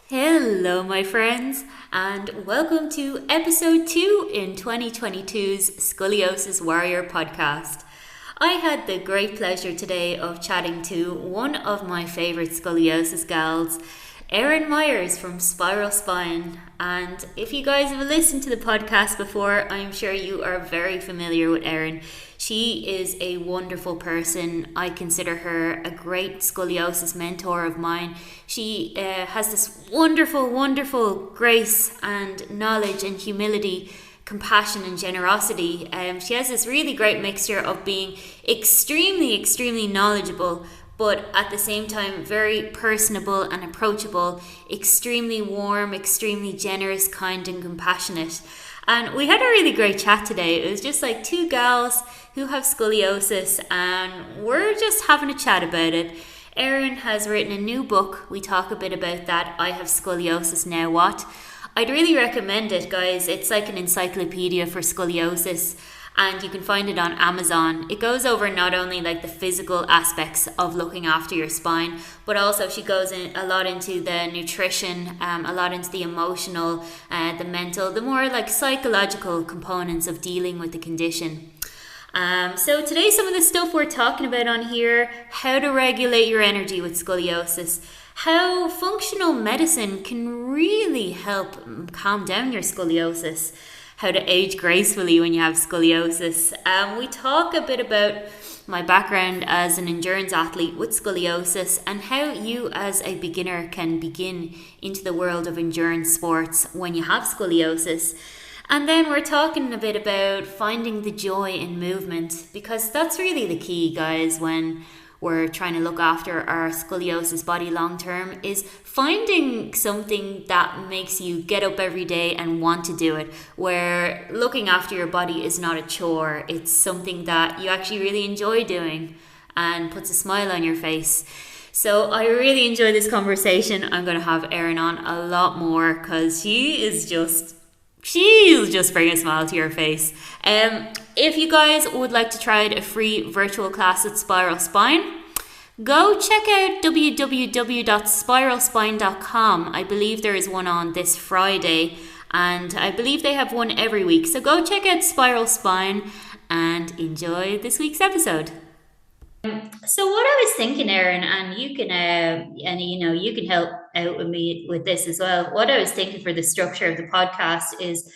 Hello, my friends, and welcome to episode 2 in 2022's Scoliosis Warrior podcast. I had the great pleasure today of chatting to one of my favourite scoliosis gals, Erin Myers from Spiral Spine. And if you guys have listened to the podcast before, I'm sure you are very familiar with Erin. She is a wonderful person. I consider her a great scoliosis mentor of mine. She has this wonderful grace and knowledge and humility, compassion and generosity. She has this really great mixture of being extremely knowledgeable, but at the same time very personable and approachable, extremely warm, extremely generous, kind and compassionate. And we had a really great chat today. It was just like two gals who have scoliosis, and we're just having a chat about it. Erin has written a new book. We talk a bit about that. I Have Scoliosis, Now What? I'd really recommend it, guys. It's like an encyclopedia for scoliosis, and you can find it on Amazon. It goes over not only like the physical aspects of looking after your spine, but also she goes in a lot into the nutrition, a lot into the emotional, the mental, the more like psychological components of dealing with the condition. So today, some of the stuff we're talking about on here: how to regulate your energy with scoliosis, how functional medicine can really help calm down your scoliosis, how to age gracefully when you have scoliosis. We talk a bit about my background as an endurance athlete with scoliosis and how you as a beginner can begin into the world of endurance sports when you have scoliosis. And then we're talking a bit about finding the joy in movement, because that's really the key, guys, when we're trying to look after our scoliosis body long term, is finding something that makes you get up every day and want to do it, where looking after your body is not a chore. It's something that you actually really enjoy doing and puts a smile on your face. So I really enjoy this conversation. I'm going to have Erin on a lot more because she'll just bring a smile to your face. If you guys would like to try a free virtual class at Spiral Spine, go check out www.spiralspine.com. I believe there is one on this Friday, and I believe they have one every week. So go check out Spiral Spine and enjoy this week's episode. So what I was thinking, Erin, and you can, you can help out with me with this as well. What I was thinking for the structure of the podcast is,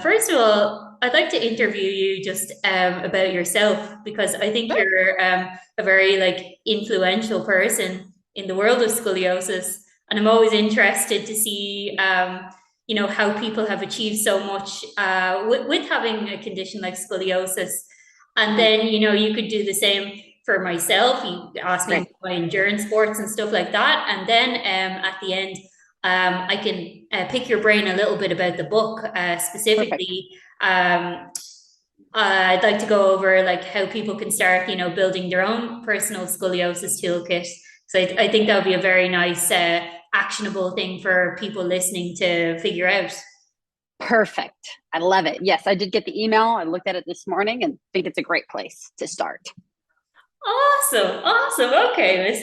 first of all, I'd like to interview you just about yourself, because I think you're a very influential person in the world of scoliosis, and I'm always interested to see, how people have achieved so much with having a condition like scoliosis. And then, you could do the same for myself. You asked me my endurance sports and stuff like that. And then at the end, I can pick your brain a little bit about the book. Specifically, I'd like to go over like how people can start, building their own personal scoliosis toolkit. So I think that would be a very nice, actionable thing for people listening to figure out. Perfect. I love it. Yes, I did get the email. I looked at it this morning and think it's a great place to start. Awesome. Okay, let's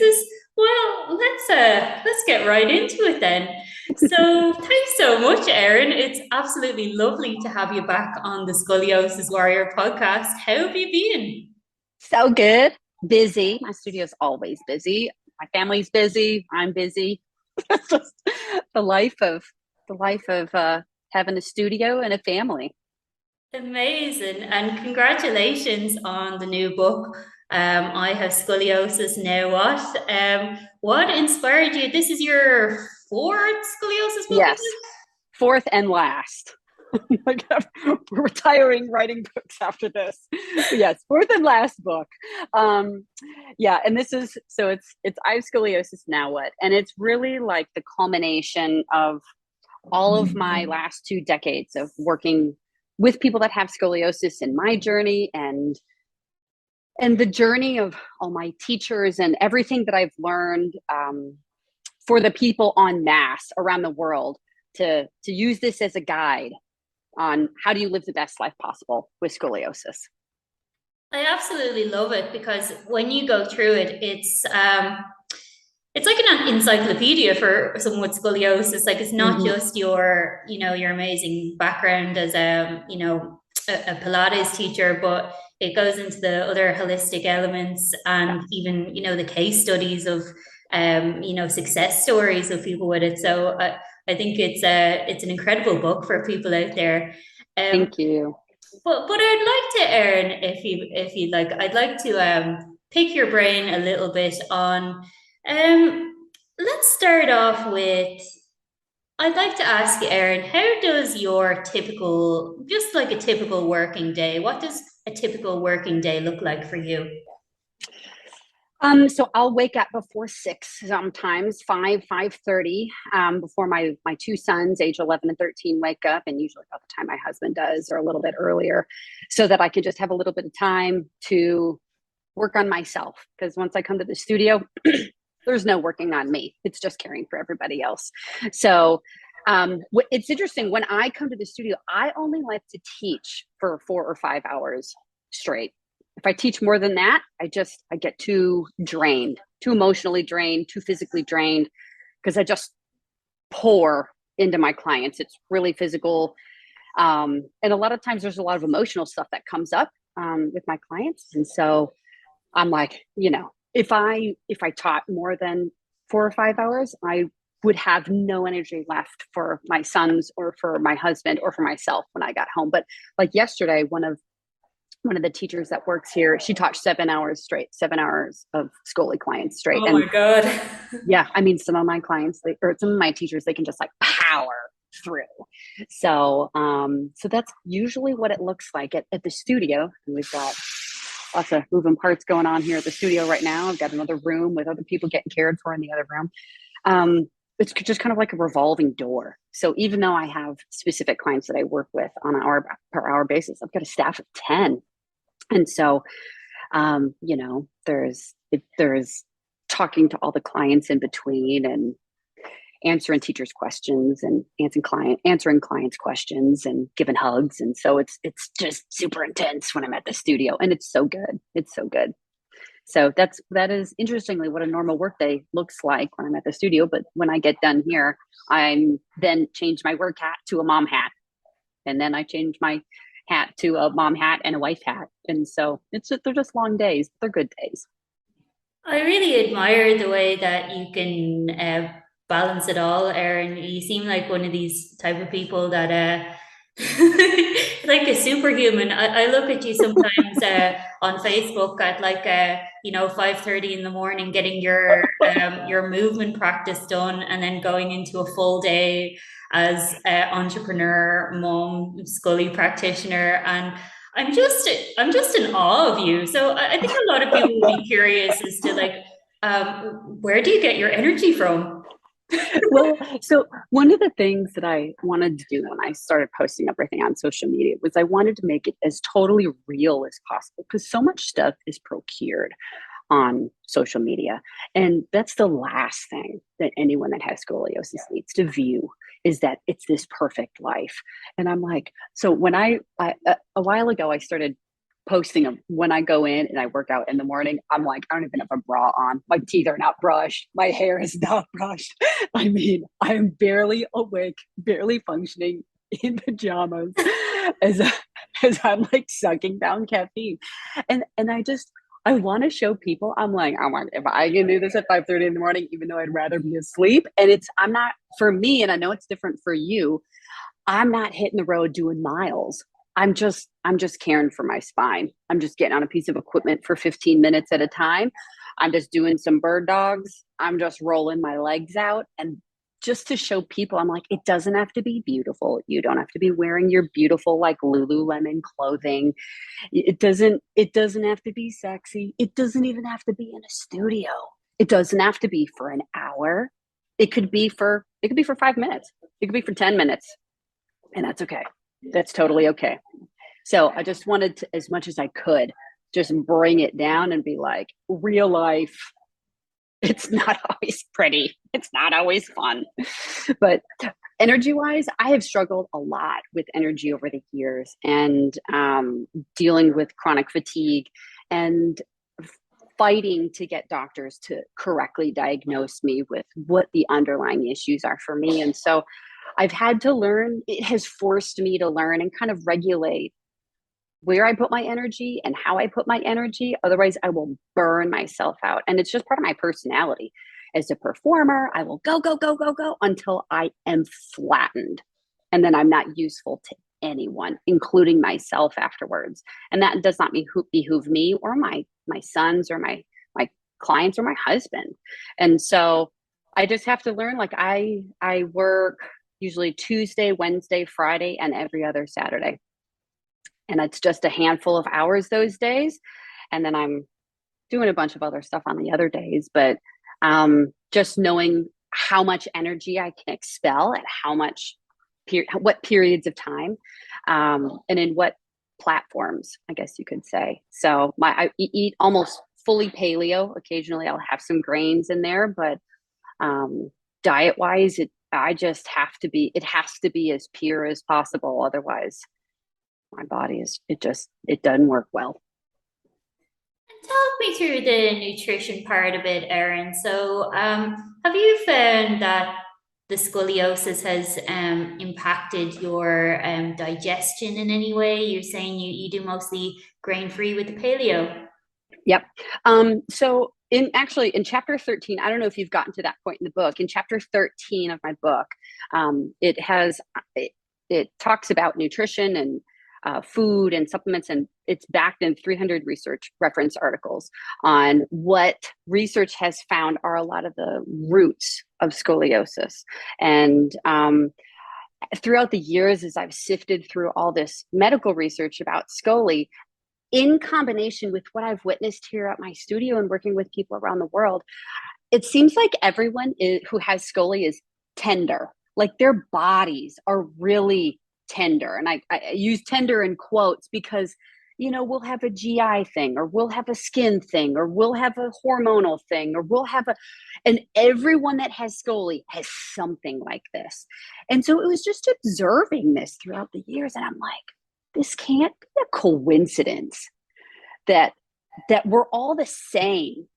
get right into it then. So thanks so much, Erin. It's absolutely lovely to have you back on the Scoliosis Warrior podcast. How have you been? So good. Busy. My studio's always busy. My family's busy. I'm busy. It's just the life of having a studio and a family. Amazing. And congratulations on the new book. I Have Scoliosis, Now What? What inspired you? This is your fourth scoliosis book? Yes, fourth and last. We're retiring writing books after this. Yes, fourth and last book. Yeah, and this is it's I Have Scoliosis, Now What? And it's really like the culmination of all of my last 2 decades of working with people that have scoliosis in my journey, and the journey of all my teachers and everything that I've learned for the people en masse around the world to use this as a guide on how do you live the best life possible with scoliosis. I absolutely love it, because when you go through it, it's like an encyclopedia for someone with scoliosis. Like it's not Hmm. just your, your amazing background as a, a Pilates teacher, but it goes into the other holistic elements and Yes. even, the case studies of, success stories of people with it. So I think it's an incredible book for people out there. Um, Thank you. but I'd like to, Erin, if you'd like, I'd like to pick your brain a little bit on. Let's start off with. I'd like to ask you, Erin, how does your typical, just like a typical working day, what does a typical working day look like for you? So I'll wake up before 6, sometimes 5:30, before my two sons, age 11 and 13, wake up, and usually about the time my husband does, or a little bit earlier, so that I can just have a little bit of time to work on myself. Because once I come to the studio, there's no working on me. It's just caring for everybody else. So it's interesting. When I come to the studio, I only like to teach for 4 or 5 hours straight. If I teach more than that, I get too drained, too emotionally drained, too physically drained, because I just pour into my clients. It's really physical. And a lot of times there's a lot of emotional stuff that comes up with my clients. And so I'm like, if I taught more than 4 or 5 hours, I would have no energy left for my sons or for my husband or for myself when I got home. But like yesterday, one of the teachers that works here, she taught 7 hours straight, 7 hours of Scoli clients straight. Oh And my God. yeah, I mean, some of my clients, or some of my teachers, they can just like power through. So that's usually what it looks like at the studio. And we've got lots of moving parts going on here at the studio right now. I've got another room with other people getting cared for in the other room. It's just kind of like a revolving door. So even though I have specific clients that I work with on an hour per hour basis, I've got a staff of 10. And so, there's talking to all the clients in between, and answering teachers' questions, and answering clients' questions, and giving hugs. And so it's just super intense when I'm at the studio, and it's so good. It's so good. So that is interestingly what a normal workday looks like when I'm at the studio. But when I get done here, I'm then change my work hat to a mom hat, and then I change my hat to a mom hat and a wife hat. And so they're just long days. They're good days. I really admire the way that you can balance it all, Erin. You seem like one of these type of people that like a superhuman. I look at you sometimes on Facebook at like 5:30 in the morning, getting your movement practice done, and then going into a full day as entrepreneur, mom, Scully practitioner, and I'm just in awe of you. So I think a lot of people would be curious as to like, where do you get your energy from? Well, so one of the things that I wanted to do when I started posting everything on social media was I wanted to make it as totally real as possible, because so much stuff is procured on social media. And that's the last thing that anyone that has scoliosis needs to view, is that it's this perfect life. And I'm like, so when I a while ago, I started posting them when I go in and I work out in the morning. I'm like, I don't even have a bra on. My teeth are not brushed. My hair is not brushed. I mean, I am barely awake, barely functioning in pajamas as as I'm like sucking down caffeine. And I want to show people, I'm like, if I can do this at 5:30 in the morning, even though I'd rather be asleep. And I'm not, for me, and I know it's different for you, I'm not hitting the road doing miles. I'm just caring for my spine. I'm just getting on a piece of equipment for 15 minutes at a time. I'm just doing some bird dogs. I'm just rolling my legs out, and just to show people, I'm like, it doesn't have to be beautiful. You don't have to be wearing your beautiful like Lululemon clothing. It doesn't have to be sexy. It doesn't even have to be in a studio. It doesn't have to be for an hour. It could be for 5 minutes. It could be for 10 minutes. And that's okay. That's totally okay. So I just wanted to, as much as I could, just bring it down and be like, real life, it's not always pretty. It's not always fun. But energy wise, I have struggled a lot with energy over the years, and dealing with chronic fatigue. And fighting to get doctors to correctly diagnose me with what the underlying issues are for me. And so I've had to learn, it has forced me to learn and kind of regulate where I put my energy and how I put my energy. Otherwise, I will burn myself out. And it's just part of my personality. As a performer, I will go, go, go, go, go until I am flattened. And then I'm not useful to anyone, including myself afterwards. And that does not behoove me or my sons or my clients or my husband. And so I just have to learn, like I work usually Tuesday, Wednesday, Friday, and every other Saturday. And it's just a handful of hours those days. And then I'm doing a bunch of other stuff on the other days. But just knowing how much energy I can expel at how much, what periods of time, and in what platforms, I guess you could say. So I eat almost fully paleo. Occasionally I'll have some grains in there, but diet wise, it has to be as pure as possible. Otherwise, my body it doesn't work well. Talk me through the nutrition part of it, Erin. So, have you found that the scoliosis has impacted your digestion in any way? You're saying you do mostly grain-free with the paleo. Yep. So in chapter 13, I don't know if you've gotten to that point in the book. In chapter 13 of my book, it talks about nutrition and food and supplements, and it's backed in 300 research reference articles on what research has found are a lot of the roots of scoliosis. And throughout the years, as I've sifted through all this medical research about scoli, in combination with what I've witnessed here at my studio and working with people around the world, it seems like everyone who has scoli is tender. Like their bodies are really tender. And I use tender in quotes because, we'll have a GI thing, or we'll have a skin thing, or we'll have a hormonal thing, or and everyone that has scoli has something like this. And so it was just observing this throughout the years. And I'm like, this can't be a coincidence that we're all the same.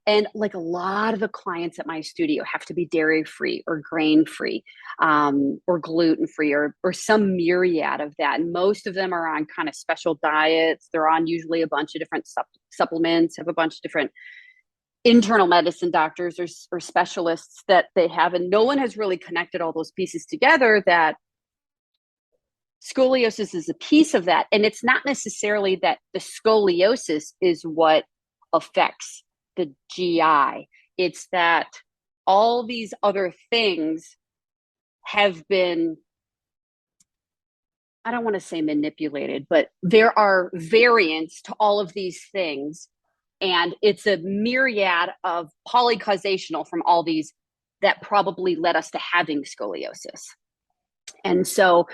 And like a lot of the clients at my studio have to be dairy free or grain free, or gluten free, or some myriad of that. And most of them are on kind of special diets. They're on usually a bunch of different supplements, have a bunch of different internal medicine doctors or specialists that they have. And no one has really connected all those pieces together, that scoliosis is a piece of that. And it's not necessarily that the scoliosis is what affects the GI. It's that all these other things have been, I don't want to say manipulated, but there are variants to all of these things. And it's a myriad of polycausational from all these that probably led us to having scoliosis. And so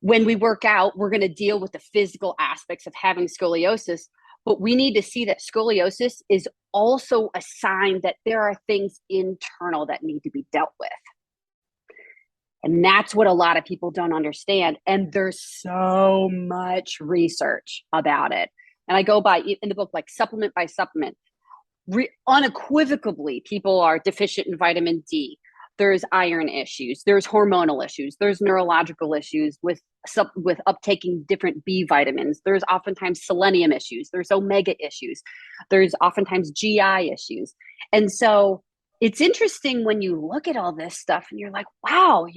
when we work out, we're going to deal with the physical aspects of having scoliosis, but we need to see that scoliosis is also a sign that there are things internal that need to be dealt with. And that's what a lot of people don't understand. And there's so much research about it. And I go by in the book, like supplement by supplement, unequivocally, people are deficient in vitamin D. There's iron issues, there's hormonal issues, there's neurological issues with uptaking different B vitamins. There's oftentimes selenium issues, there's omega issues, there's oftentimes GI issues. And so it's interesting when you look at all this stuff and you're like, wow,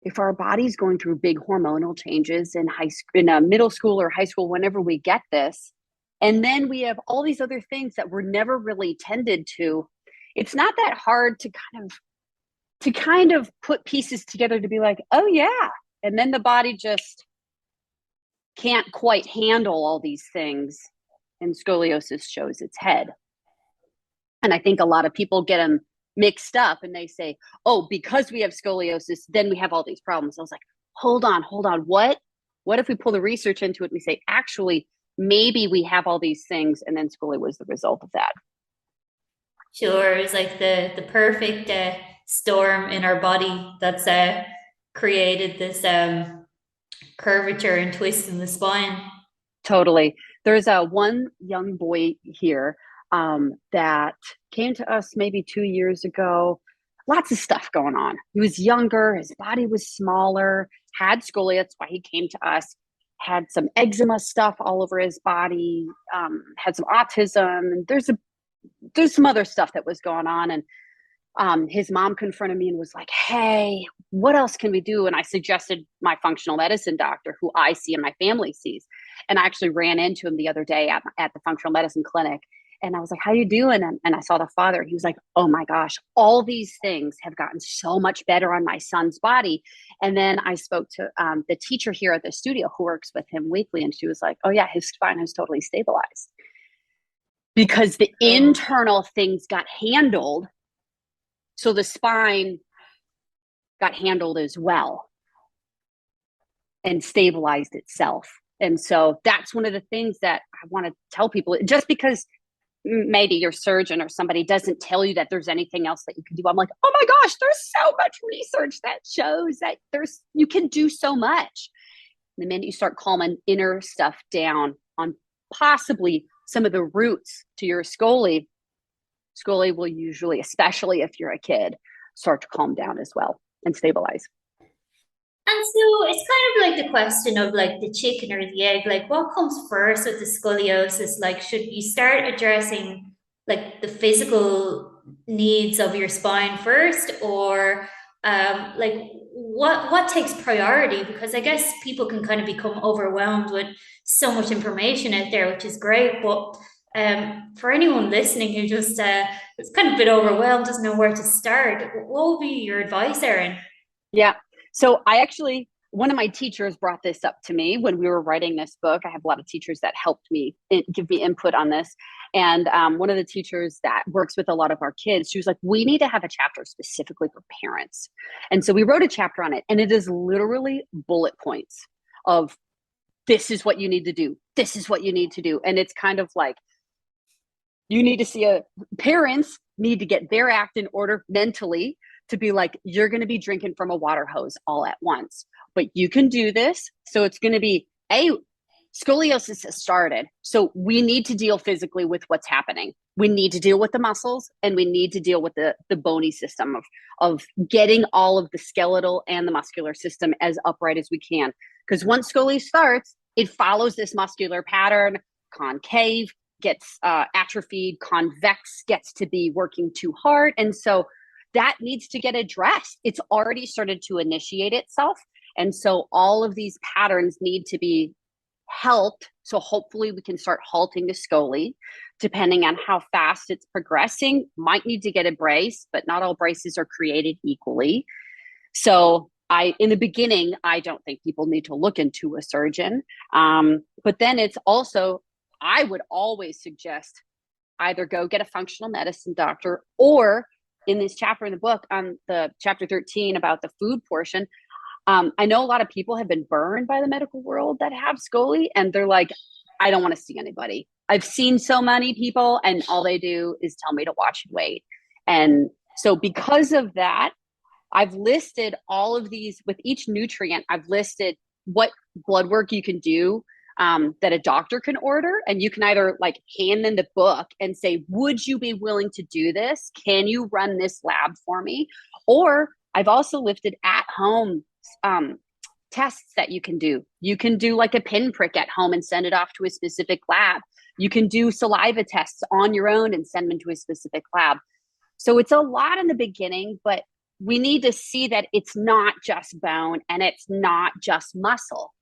if our body's going through big hormonal changes in middle school or high school, whenever we get this, and then we have all these other things that were never really tended to, it's not that hard to kind of put pieces together to be like, oh yeah. And then the body just can't quite handle all these things, and scoliosis shows its head. And I think a lot of people get them mixed up and they say, oh, because we have scoliosis, then we have all these problems. I was like, hold on. What if we pull the research into it and we say, actually, maybe we have all these things, and then scoli was the result of that. Sure, it was like the perfect storm in our body that's created this curvature and twist in the spine. Totally. There's a one young boy here that came to us maybe 2 years ago. Lots of stuff going on. He was younger, his body was smaller, had scoliosis, that's why he came to us. Had some eczema stuff all over his body, had some autism, and there's some other stuff that was going on. And his mom confronted me and was like, "Hey, what else can we do?" And I suggested my functional medicine doctor, who I see and my family sees. And I actually ran into him the other day at the functional medicine clinic. And I was like, "How you doing?" And I saw the father. He was like, "Oh my gosh, all these things have gotten so much better on my son's body." And then I spoke to the teacher here at the studio who works with him weekly. And she was like, "Oh yeah, his spine has totally stabilized because the internal things got handled. So the spine got handled as well and stabilized itself." And so that's one of the things that I want to tell people. Just because maybe your surgeon or somebody doesn't tell you that there's anything else that you can do, I'm like, oh my gosh, there's so much research that shows that you can do so much. The minute you start calming inner stuff down on possibly some of the roots to your scoli will usually, especially if you're a kid, start to calm down as well and stabilize. And so it's kind of like the question of like the chicken or the egg, like what comes first with the scoliosis? Like, should you start addressing like the physical needs of your spine first, or like what takes priority? Because I guess people can kind of become overwhelmed with so much information out there, which is great, but for anyone listening who just is kind of a bit overwhelmed, doesn't know where to start, what would be your advice, Erin? Yeah. So one of my teachers brought this up to me when we were writing this book. I have a lot of teachers that helped me give me input on this. And one of the teachers that works with a lot of our kids, she was like, "We need to have a chapter specifically for parents." And so we wrote a chapter on it, and it is literally bullet points of, this is what you need to do. This is what you need to do. And it's kind of like, you need to see parents need to get their act in order mentally to be like, you're going to be drinking from a water hose all at once, but you can do this. So it's going to be scoliosis has started. So we need to deal physically with what's happening. We need to deal with the muscles, and we need to deal with the bony system of getting all of the skeletal and the muscular system as upright as we can. Because once scoliosis starts, it follows this muscular pattern. Concave gets atrophied, convex gets to be working too hard. And so that needs to get addressed. It's already started to initiate itself. And so all of these patterns need to be helped. So hopefully we can start halting the scoli, depending on how fast it's progressing. Might need to get a brace, but not all braces are created equally. So in the beginning, I don't think people need to look into a surgeon. But then it's also, I would always suggest either go get a functional medicine doctor, or in this chapter in the book, on the chapter 13 about the food portion, I know a lot of people have been burned by the medical world that have scoli, and they're like, I don't want to see anybody. I've seen so many people, and all they do is tell me to watch and wait. And so because of that, I've listed all of these with each nutrient. I've listed what blood work you can do that a doctor can order, and you can either like hand them the book and say, would you be willing to do this? Can you run this lab for me? Or I've also lifted at home tests that you can do. You can do like a pinprick at home and send it off to a specific lab. You can do saliva tests on your own and send them to a specific lab. So it's a lot in the beginning, but we need to see that it's not just bone, and it's not just muscle,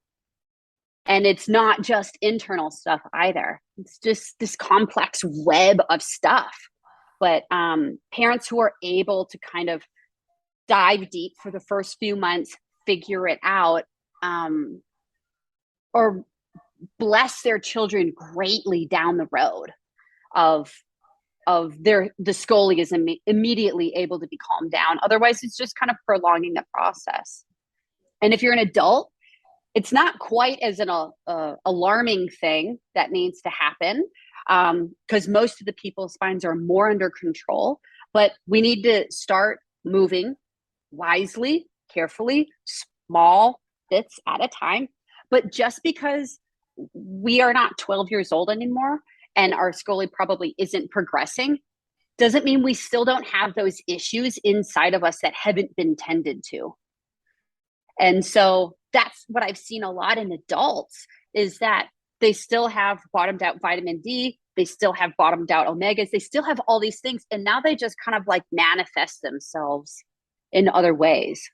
and it's not just internal stuff either. It's just this complex web of stuff. But parents who are able to kind of dive deep for the first few months, figure it out, or bless their children greatly down the road of the scoli is immediately able to be calmed down. Otherwise, it's just kind of prolonging the process. And if you're an adult, it's not quite as an alarming thing that needs to happen, because most of the people's spines are more under control. But we need to start moving wisely, carefully, small bits at a time. But just because we are not 12 years old anymore and our Scully probably isn't progressing, doesn't mean we still don't have those issues inside of us that haven't been tended to. And so that's what I've seen a lot in adults is that they still have bottomed out vitamin D, they still have bottomed out omegas, they still have all these things, and now they just kind of like manifest themselves in other ways.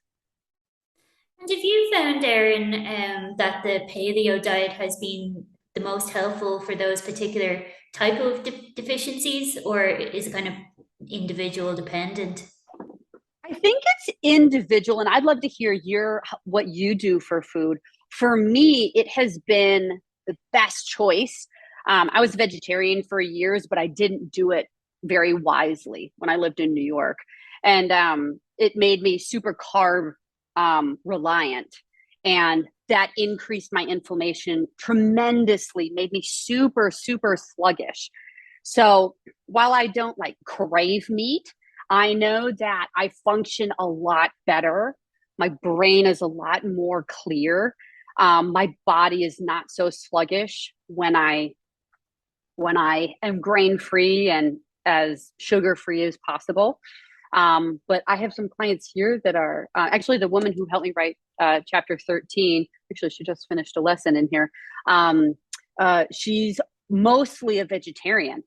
And have you found, Erin, that the paleo diet has been the most helpful for those particular type of deficiencies, or is it kind of individual dependent? I think it's individual, and I'd love to hear your what you do for food. For me, it has been the best choice. I was a vegetarian for years, but I didn't do it very wisely when I lived in New York, and it made me super carb reliant, and that increased my inflammation tremendously, made me super sluggish. So while I don't like crave meat, I know that I function a lot better. My brain is a lot more clear. My body is not so sluggish when I am grain free and as sugar free as possible. But I have some clients here that are actually the woman who helped me write chapter 13. Actually, she just finished a lesson in here. She's mostly a vegetarian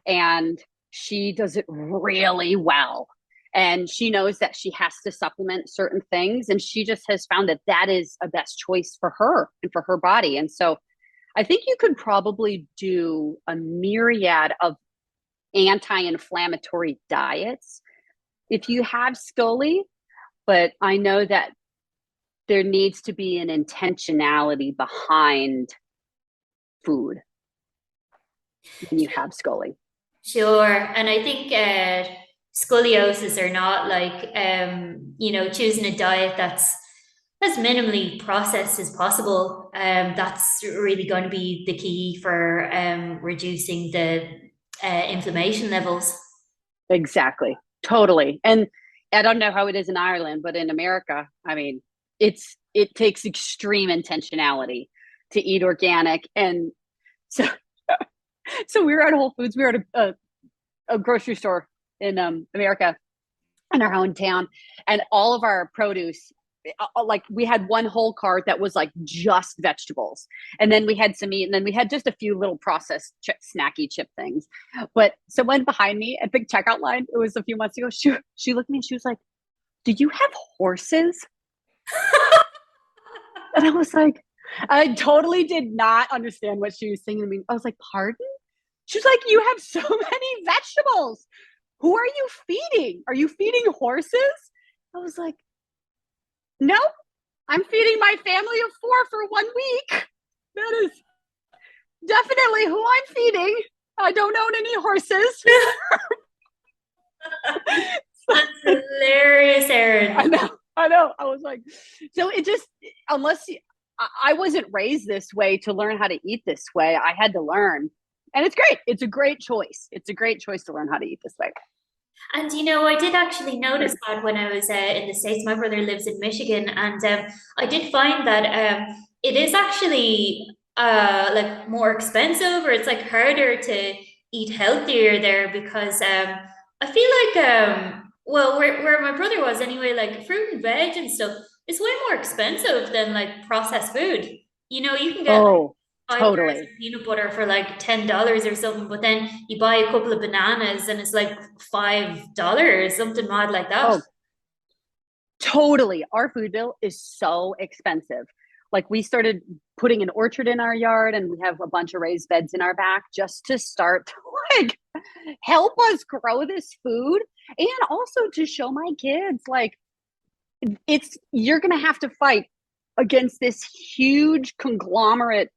and she does it really well. And she knows that she has to supplement certain things. And she just has found that that is a best choice for her and for her body. And so I think you could probably do a myriad of anti inflammatory diets if you have Scully. But I know that there needs to be an intentionality behind food when you have Scully. Sure. And I think scoliosis or not, like, choosing a diet that's as minimally processed as possible. That's really going to be the key for reducing the inflammation levels. Exactly. Totally. And I don't know how it is in Ireland, but in America, I mean, it takes extreme intentionality to eat organic. And so so we were at Whole Foods, we were at a grocery store in America in our hometown, and all of our produce, like we had one whole cart that was like just vegetables, and then we had some meat, and then we had just a few little processed snacky chip things. But someone behind me at the checkout line, it was a few months ago, she looked at me and she was like, "Do you have horses?" And I was like, I totally did not understand what she was saying to me. I was like, "Pardon?" She's like, "You have so many vegetables. Who are you feeding? Are you feeding horses?" I was like, "No, I'm feeding my family of four for 1 week. That is definitely who I'm feeding. I don't own any horses." That's hilarious, I Erin. know, I know. I was like, so it just, unless you, I wasn't raised this way to learn how to eat this way. I had to learn. And it's great. It's a great choice. It's a great choice to learn how to eat this way. And I did actually notice that when I was in the States. My brother lives in Michigan, and I did find that it is actually like more expensive, or it's like harder to eat healthier there because I feel like well, where my brother was anyway, like fruit and veg and stuff, it's way more expensive than like processed food. You can get 5 bars Totally. of peanut butter for like $10 or something, but then you buy a couple of bananas and it's like $5, something mad like that. Oh, totally. Our food bill is so expensive. Like we started putting an orchard in our yard and we have a bunch of raised beds in our back just to start to like help us grow this food and also to show my kids like it's you're going to have to fight against this huge conglomerate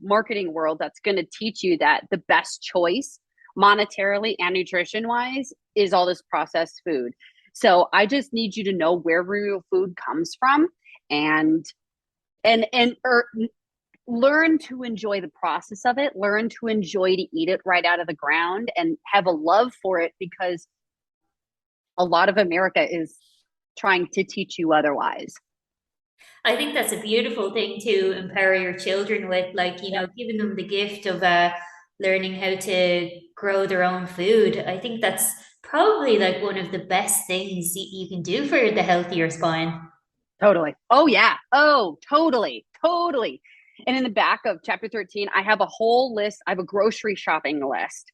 marketing world that's going to teach you that the best choice monetarily and nutrition wise is all this processed food. So I just need you to know where real food comes from and and learn to enjoy the process of it, learn to enjoy to eat it right out of the ground and have a love for it because a lot of America is trying to teach you otherwise. I think that's a beautiful thing to empower your children with, like, Yep. giving them the gift of learning how to grow their own food. I think that's probably like one of the best things you can do for the healthier spine. Totally. Oh yeah. Oh, totally. Totally. And in the back of chapter 13, I have a whole list. I have a grocery shopping list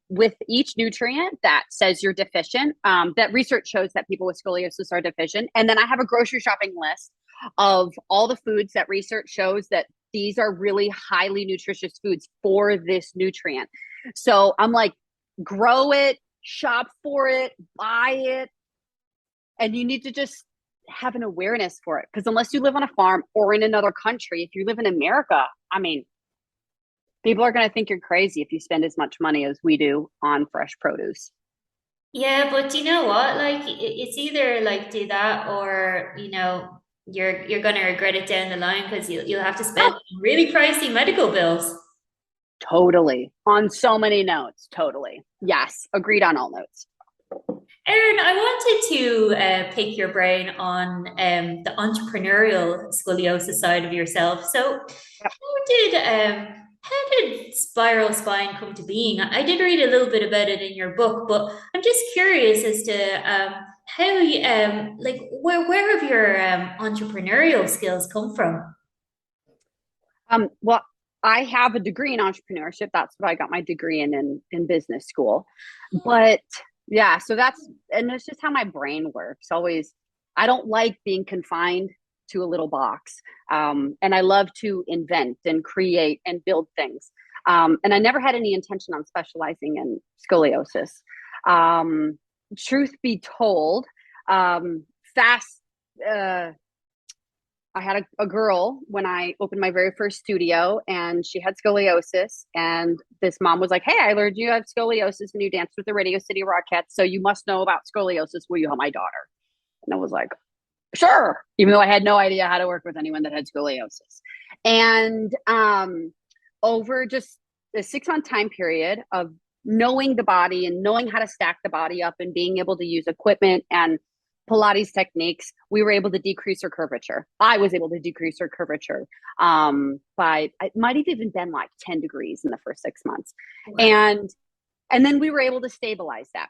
with each nutrient that says you're deficient, that research shows that people with scoliosis are deficient. And then I have a grocery shopping list of all the foods that research shows that these are really highly nutritious foods for this nutrient. So I'm like, grow it, shop for it, buy it, and you need to just have an awareness for it, because unless you live on a farm or in another country, if you live in America, I mean, people are going to think you're crazy if you spend as much money as we do on fresh produce. Yeah, but you know what? Like it's either like do that or you're gonna regret it down the line because you'll have to spend Oh, really pricey medical bills. totally. On so many notes. Totally. Yes. Agreed on all notes. Erin, I wanted to pick your brain on the entrepreneurial scoliosis side of yourself. So, Yep. how did spiral spine come to being? I did read a little bit about it in your book, but I'm just curious as to how you like where have your entrepreneurial skills come from? Well, I have a degree in entrepreneurship. That's what I got my degree in business school. But yeah, so that's just how my brain works. Always, I don't like being confined to a little box. And I love to invent and create and build things. And I never had any intention on specializing in scoliosis. Um, Truth be told, fast. Uh, I had a girl when I opened my very first studio, and she had scoliosis. And this mom was like, "Hey, I learned you have scoliosis and you danced with the Radio City Rockettes, so you must know about scoliosis. Will you help my daughter?" And I was like, "Sure," even though I had no idea how to work with anyone that had scoliosis. And over just a 6 month time period of knowing the body and knowing how to stack the body up and being able to use equipment and Pilates techniques, we were able to decrease her curvature. I was able to decrease her curvature by, it might have even been like 10 degrees in the first 6 months. And and then we were able to stabilize that.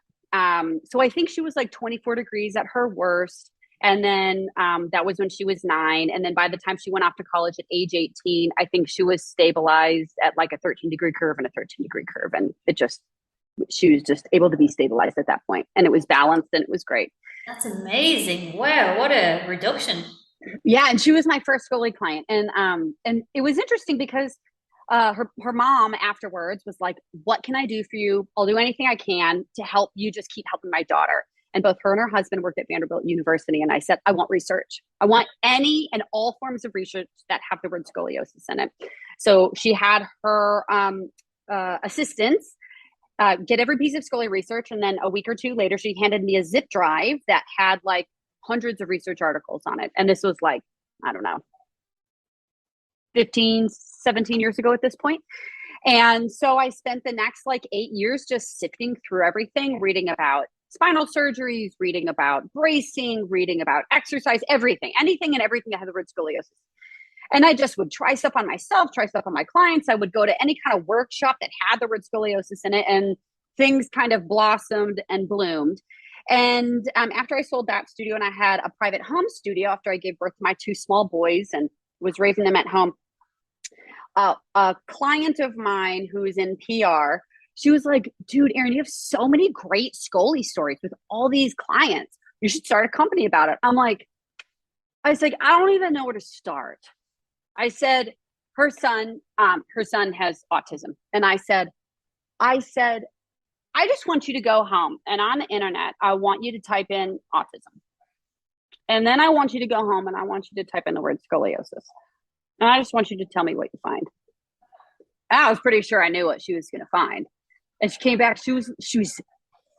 So I think she was like 24 degrees at her worst. And then that was when she was 9. And then by the time she went off to college at age 18, I think she was stabilized at like a 13-degree curve and a 13-degree curve. And she was just able to be stabilized at that point. And it was balanced and it was great. That's amazing. Wow, what a reduction. Yeah, and she was my first Scully client, and it was interesting because her mom afterwards was like, "What can I do for you? I'll do anything I can to help you. Just keep helping my daughter." And both her and her husband worked at Vanderbilt University, and I said, "I want research. I want any and all forms of research that have the word scoliosis in it." So she had her assistants get every piece of Scully research. And then a week or two later, she handed me a zip drive that had like hundreds of research articles on it. And this was like, I don't know, 15, 17 years ago at this point. And so I spent the next like 8 years just sifting through everything, reading about spinal surgeries, reading about bracing, reading about exercise, everything, anything and everything that had the word scoliosis. And I just would try stuff on myself, try stuff on my clients. I would go to any kind of workshop that had the word scoliosis in it, and things kind of blossomed and bloomed. And after I sold that studio and I had a private home studio after I gave birth to my 2 small boys and was raising them at home, a client of mine who is in PR, she was like, "Dude, Erin, you have so many great Scully stories with all these clients. You should start a company about it." I was like, "I don't even know where to start." I said, her son has autism. And I said, "I just want you to go home and on the internet, I want you to type in autism. And then I want you to go home and I want you to type in the word scoliosis. And I just want you to tell me what you find." And I was pretty sure I knew what she was going to find. And she came back. She was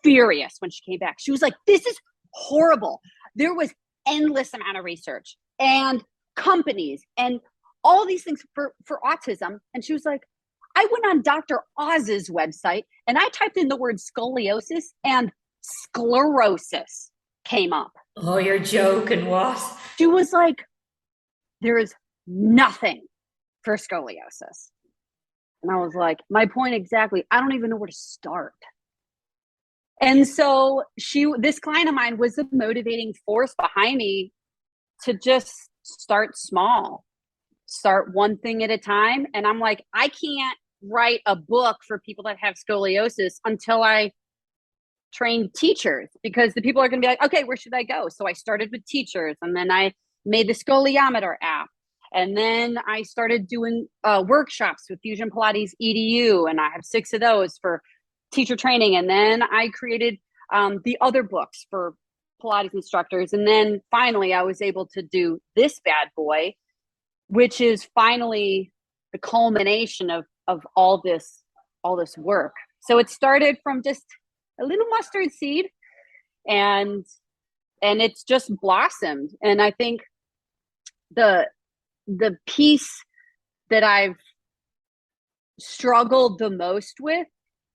furious when she came back. She was like, "This is horrible." There was endless amount of research and companies and all these things for autism. And she was like, "I went on Dr. Oz's website and I typed in the word scoliosis and sclerosis. came up. Oh, you're joking. What? She was like, there is nothing for scoliosis. And I was like, my point exactly. I don't even know where to start. And so this client of mine was the motivating force behind me to just start small, start one thing at a time. And I'm like, I can't write a book for people that have scoliosis until I train teachers, because the people are going to be like, okay, where should I go? So I started with teachers, and then I made the scoliometer app. And then I started doing workshops with Fusion Pilates EDU, and I have 6 of those for teacher training. And then I created the other books for Pilates instructors. And then finally, I was able to do this bad boy, which is finally the culmination of all this work. So it started from just a little mustard seed, and it's just blossomed. And I think the piece that I've struggled the most with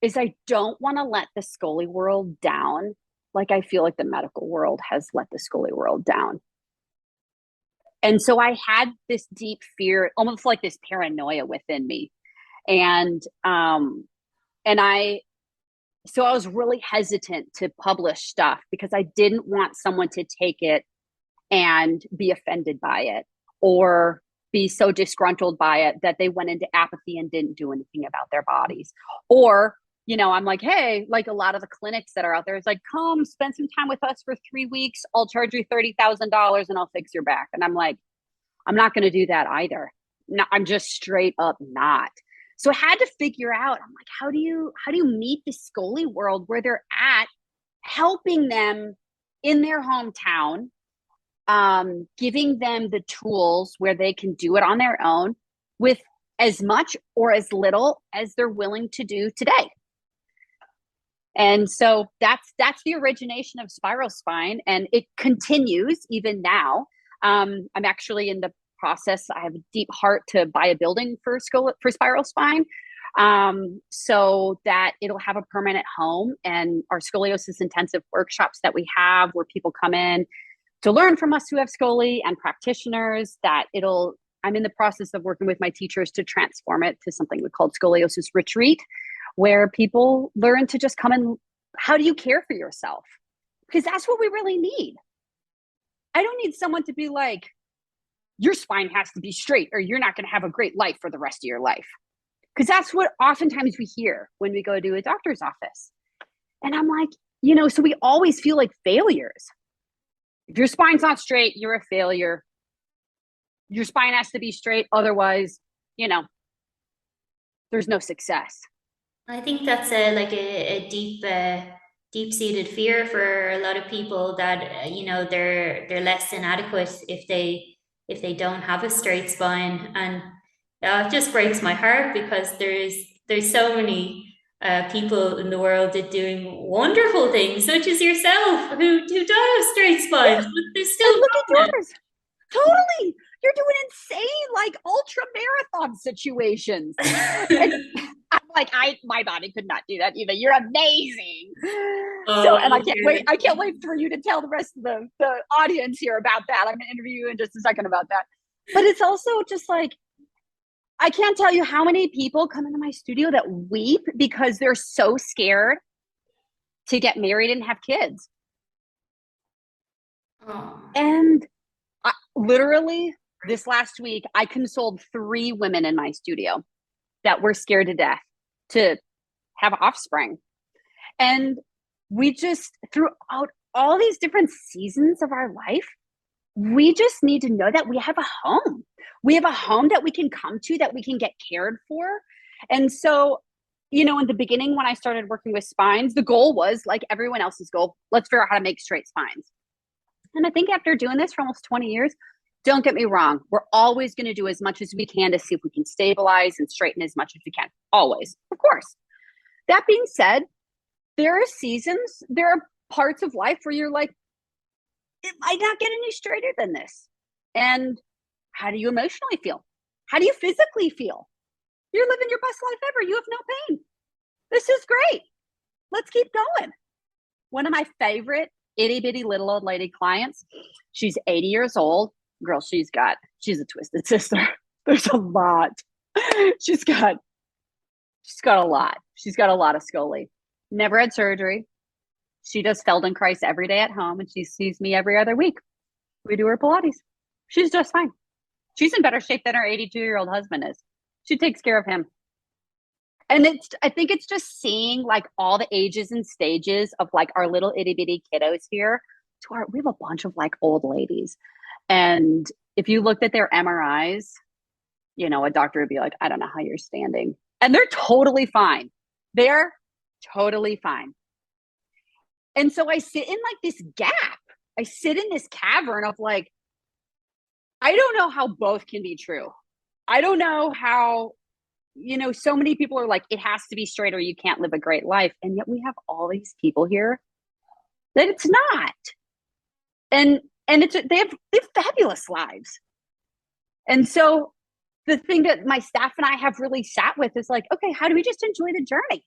is I don't want to let the Scoli world down, like I feel like the medical world has let the Scoli world down. And so I had this deep fear, almost like this paranoia within me. And so I was really hesitant to publish stuff because I didn't want someone to take it and be offended by it, or be so disgruntled by it that they went into apathy and didn't do anything about their bodies. Or, I'm like, hey, like a lot of the clinics that are out there, it's like, come spend some time with us for 3 weeks. I'll charge you $30,000 and I'll fix your back. And I'm like, I'm not going to do that either. No, I'm just straight up not. So I had to figure out, I'm like, how do you meet the Scoli world where they're at, helping them in their hometown, giving them the tools where they can do it on their own with as much or as little as they're willing to do today. And so that's the origination of Spiral Spine, and it continues even now. I'm actually in the process. I have a deep heart to buy a building for Spiral Spine, so that it'll have a permanent home. And our scoliosis intensive workshops that we have, where people come in to learn from us who have scoli and practitioners, I'm in the process of working with my teachers to transform it to something we call Scoliosis Retreat, where people learn to just come and how do you care for yourself? Because that's what we really need. I don't need someone to be like, your spine has to be straight or you're not going to have a great life for the rest of your life. Because that's what oftentimes we hear when we go to a doctor's office. And I'm like, so we always feel like failures. If your spine's not straight, you're a failure. Your spine has to be straight. Otherwise, there's no success. I think that's a deep-seated fear for a lot of people that they're less than adequate if they don't have a straight spine, and it just breaks my heart because there's so many people in the world that doing wonderful things, such as yourself, who don't have straight spines, but they're still and look at doing it. yours. Totally. You're doing insane, like ultra marathon situations. And I'm like, my body could not do that either. You're amazing. And I can't wait for you to tell the rest of the audience here about that. I'm gonna interview you in just a second about that. But it's also just like, I can't tell you how many people come into my studio that weep because they're so scared to get married and have kids. Oh. And literally this last week, I consoled 3 women in my studio that were scared to death to have offspring. And we just, throughout all these different seasons of our life, we just need to know that we have a home. We have a home that we can come to, that we can get cared for. And so, in the beginning, when I started working with spines, the goal was like everyone else's goal, let's figure out how to make straight spines. And I think after doing this for almost 20 years, don't get me wrong, we're always going to do as much as we can to see if we can stabilize and straighten as much as we can. Always, of course. That being said, there are seasons, there are parts of life where you're like, it might not get any straighter than this. And how do you emotionally feel? How do you physically feel? You're living your best life ever. You have no pain. This is great. Let's keep going. One of my favorite itty bitty little old lady clients. She's 80 years old. Girl, she's a twisted sister. There's a lot. She's got a lot. She's got a lot of scoli. Never had surgery. She does Feldenkrais every day at home, and she sees me every other week. We do her Pilates. She's just fine. She's in better shape than her 82-year-old husband is. She takes care of him. And I think it's just seeing like all the ages and stages of like our little itty bitty kiddos here. We have a bunch of like old ladies. And if you looked at their MRIs, you know, a doctor would be like, I don't know how you're standing. And they're totally fine. They're totally fine. And so I sit in like this gap. I sit in this cavern of like, I don't know how both can be true. I don't know how, you know, so many people are like, it has to be straight or you can't live a great life. And yet we have all these people here that it's not. And they have fabulous lives. And so the thing that my staff and I have really sat with is like, okay, how do we just enjoy the journey?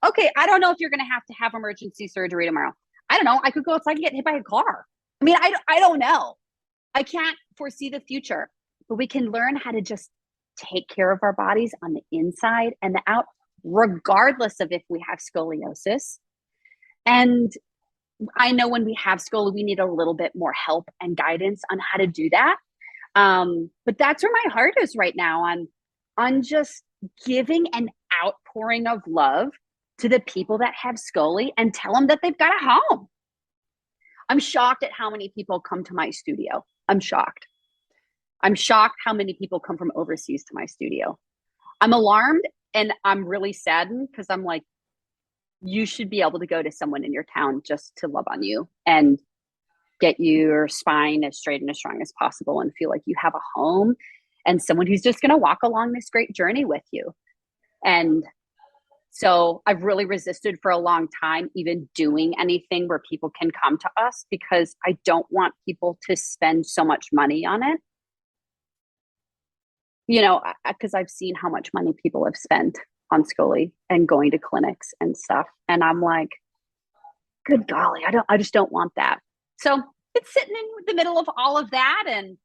Okay, I don't know if you're going to have emergency surgery tomorrow. I don't know. I could go outside and get hit by a car. I mean, I don't know. I can't foresee the future, but we can learn how to just take care of our bodies on the inside and the out, regardless of if we have scoliosis. And I know when we have scoli, we need a little bit more help and guidance on how to do that. But that's where my heart is right now on just giving an outpouring of love to the people that have scoli and tell them that they've got a home. I'm shocked at how many people come to my studio. I'm shocked how many people come from overseas to my studio. I'm alarmed and I'm really saddened because I'm like, you should be able to go to someone in your town just to love on you and get your spine as straight and as strong as possible and feel like you have a home and someone who's just going to walk along this great journey with you. And so I've really resisted for a long time, even doing anything where people can come to us because I don't want people to spend so much money on it. You know, because I've seen how much money people have spent on scoli and going to clinics and stuff. And I'm like, good golly, I just don't want that. So it's sitting in the middle of all of that. And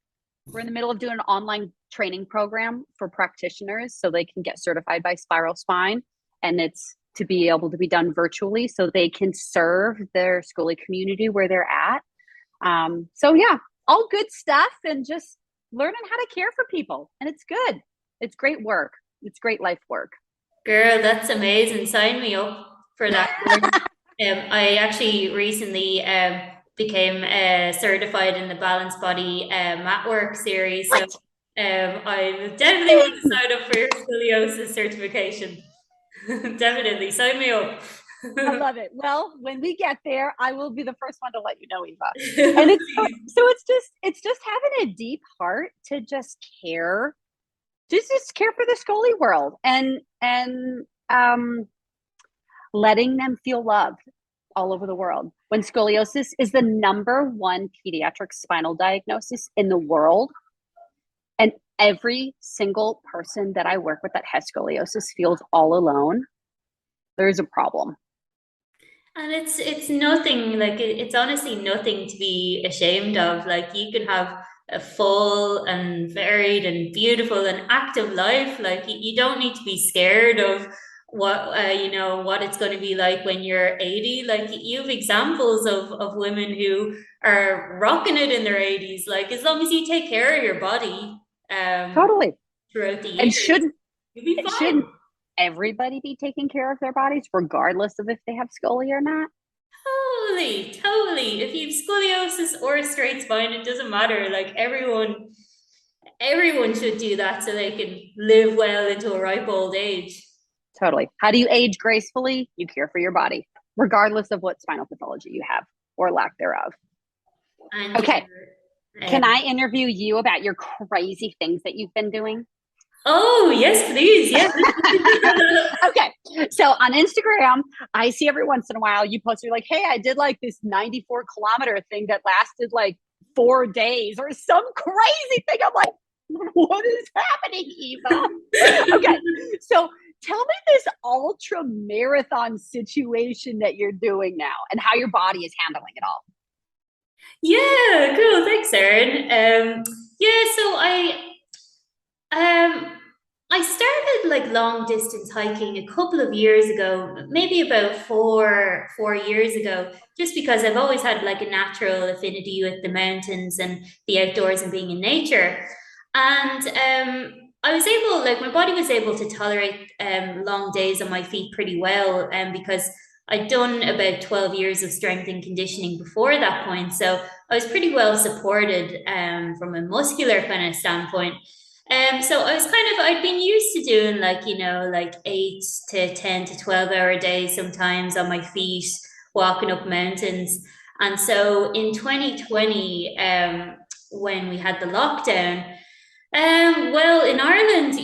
we're in the middle of doing an online training program for practitioners so they can get certified by Spiral Spine. And it's to be able to be done virtually so they can serve their scoli community where they're at. So yeah, all good stuff and just learning how to care for people. And it's good. It's great work. It's great life work. Girl, that's amazing. Sign me up for that. I actually recently became certified in the Balanced Body mat work series. So I definitely want to sign up for your scoliosis certification. Definitely sign me up. I love it. Well, when we get there, I will be the first one to let you know, Eva. And it's just having a deep heart to just care. Just care for the scoli world and letting them feel loved all over the world. When scoliosis is the #1 pediatric spinal diagnosis in the world, and every single person that I work with that has scoliosis feels all alone, there's a problem. And it's nothing, like it's honestly nothing to be ashamed of. Like you can have a full and varied and beautiful and active life. Like you don't need to be scared of what what it's going to be like when you're 80. Like you have examples of women who are rocking it in their 80s. Like as long as you take care of your body Totally throughout the years, and shouldn't fine. Everybody be taking care of their bodies regardless of if they have scoli or not? Totally. If you have scoliosis or a straight spine, it doesn't matter. Like everyone should do that so they can live well into a ripe old age. Totally. How do you age gracefully? You care for your body, regardless of what spinal pathology you have or lack thereof. And okay. Can I interview you about your crazy things that you've been doing? Oh, yes, please. Yes. Okay. So on Instagram, I see every once in a while you post, you're like, hey, I did like this 94-kilometer thing that lasted like 4 days or some crazy thing. I'm like, what is happening, Eva? Okay. So tell me this ultra marathon situation that you're doing now and how your body is handling it all. Yeah, cool. Thanks, Erin. Yeah, so um I started like long distance hiking a couple of years ago, maybe about four years ago, just because I've always had like a natural affinity with the mountains and the outdoors and being in nature. And I was able, like my body was able to tolerate long days on my feet pretty well, because I'd done about 12 years of strength and conditioning before that point. So I was pretty well supported from a muscular kind of standpoint. So I was I'd been used to doing like, like 8 to 10 to 12 hour days sometimes on my feet, walking up mountains. And so in 2020, when we had the lockdown, well, in Ireland,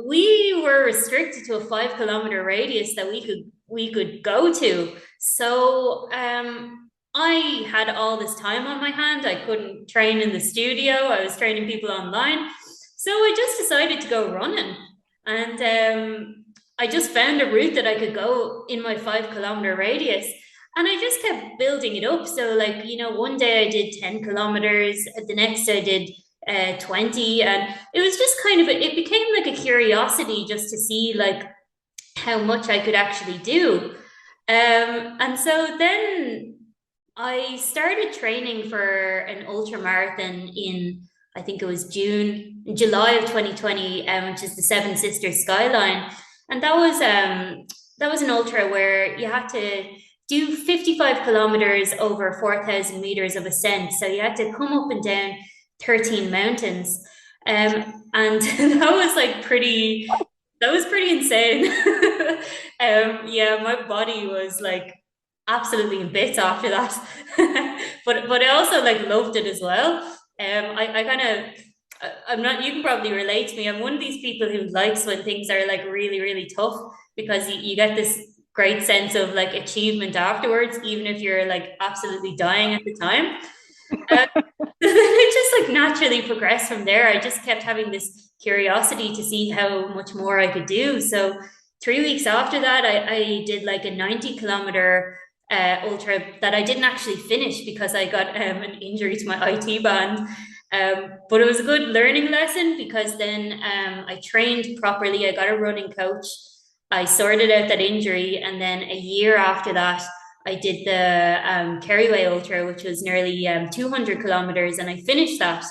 we were restricted to a 5 kilometer radius that we could go to. So I had all this time on my hand. I couldn't train in the studio. I was training people online. So I just decided to go running. And I just found a route that I could go in my 5 kilometer radius. And I just kept building it up. So, like, one day I did 10 kilometers, the next I did 20. And it was just it became like a curiosity just to see, like, how much I could actually do. And so then I started training for an ultra marathon in, I think it was July of 2020, which is the Seven Sisters Skyline, and that was an ultra where you had to do 55 kilometers over 4,000 meters of ascent. So you had to come up and down 13 mountains, and that was like pretty. That was pretty insane. Yeah, my body was like absolutely in bits after that. But I also like loved it as well. I kind of I'm not, you can probably relate to me. I'm one of these people who likes when things are like really, really tough, because you get this great sense of like achievement afterwards, even if you're like absolutely dying at the time. Uh, it just like naturally progressed from there. I just kept having this curiosity to see how much more I could do. So 3 weeks after that, I did like a 90 kilometer ultra that I didn't actually finish because I got an injury to my IT band. But it was a good learning lesson, because then I trained properly. I got a running coach. I sorted out that injury. And then a year after that, I did the Kerryway Ultra, which was nearly 200 kilometers, and I finished that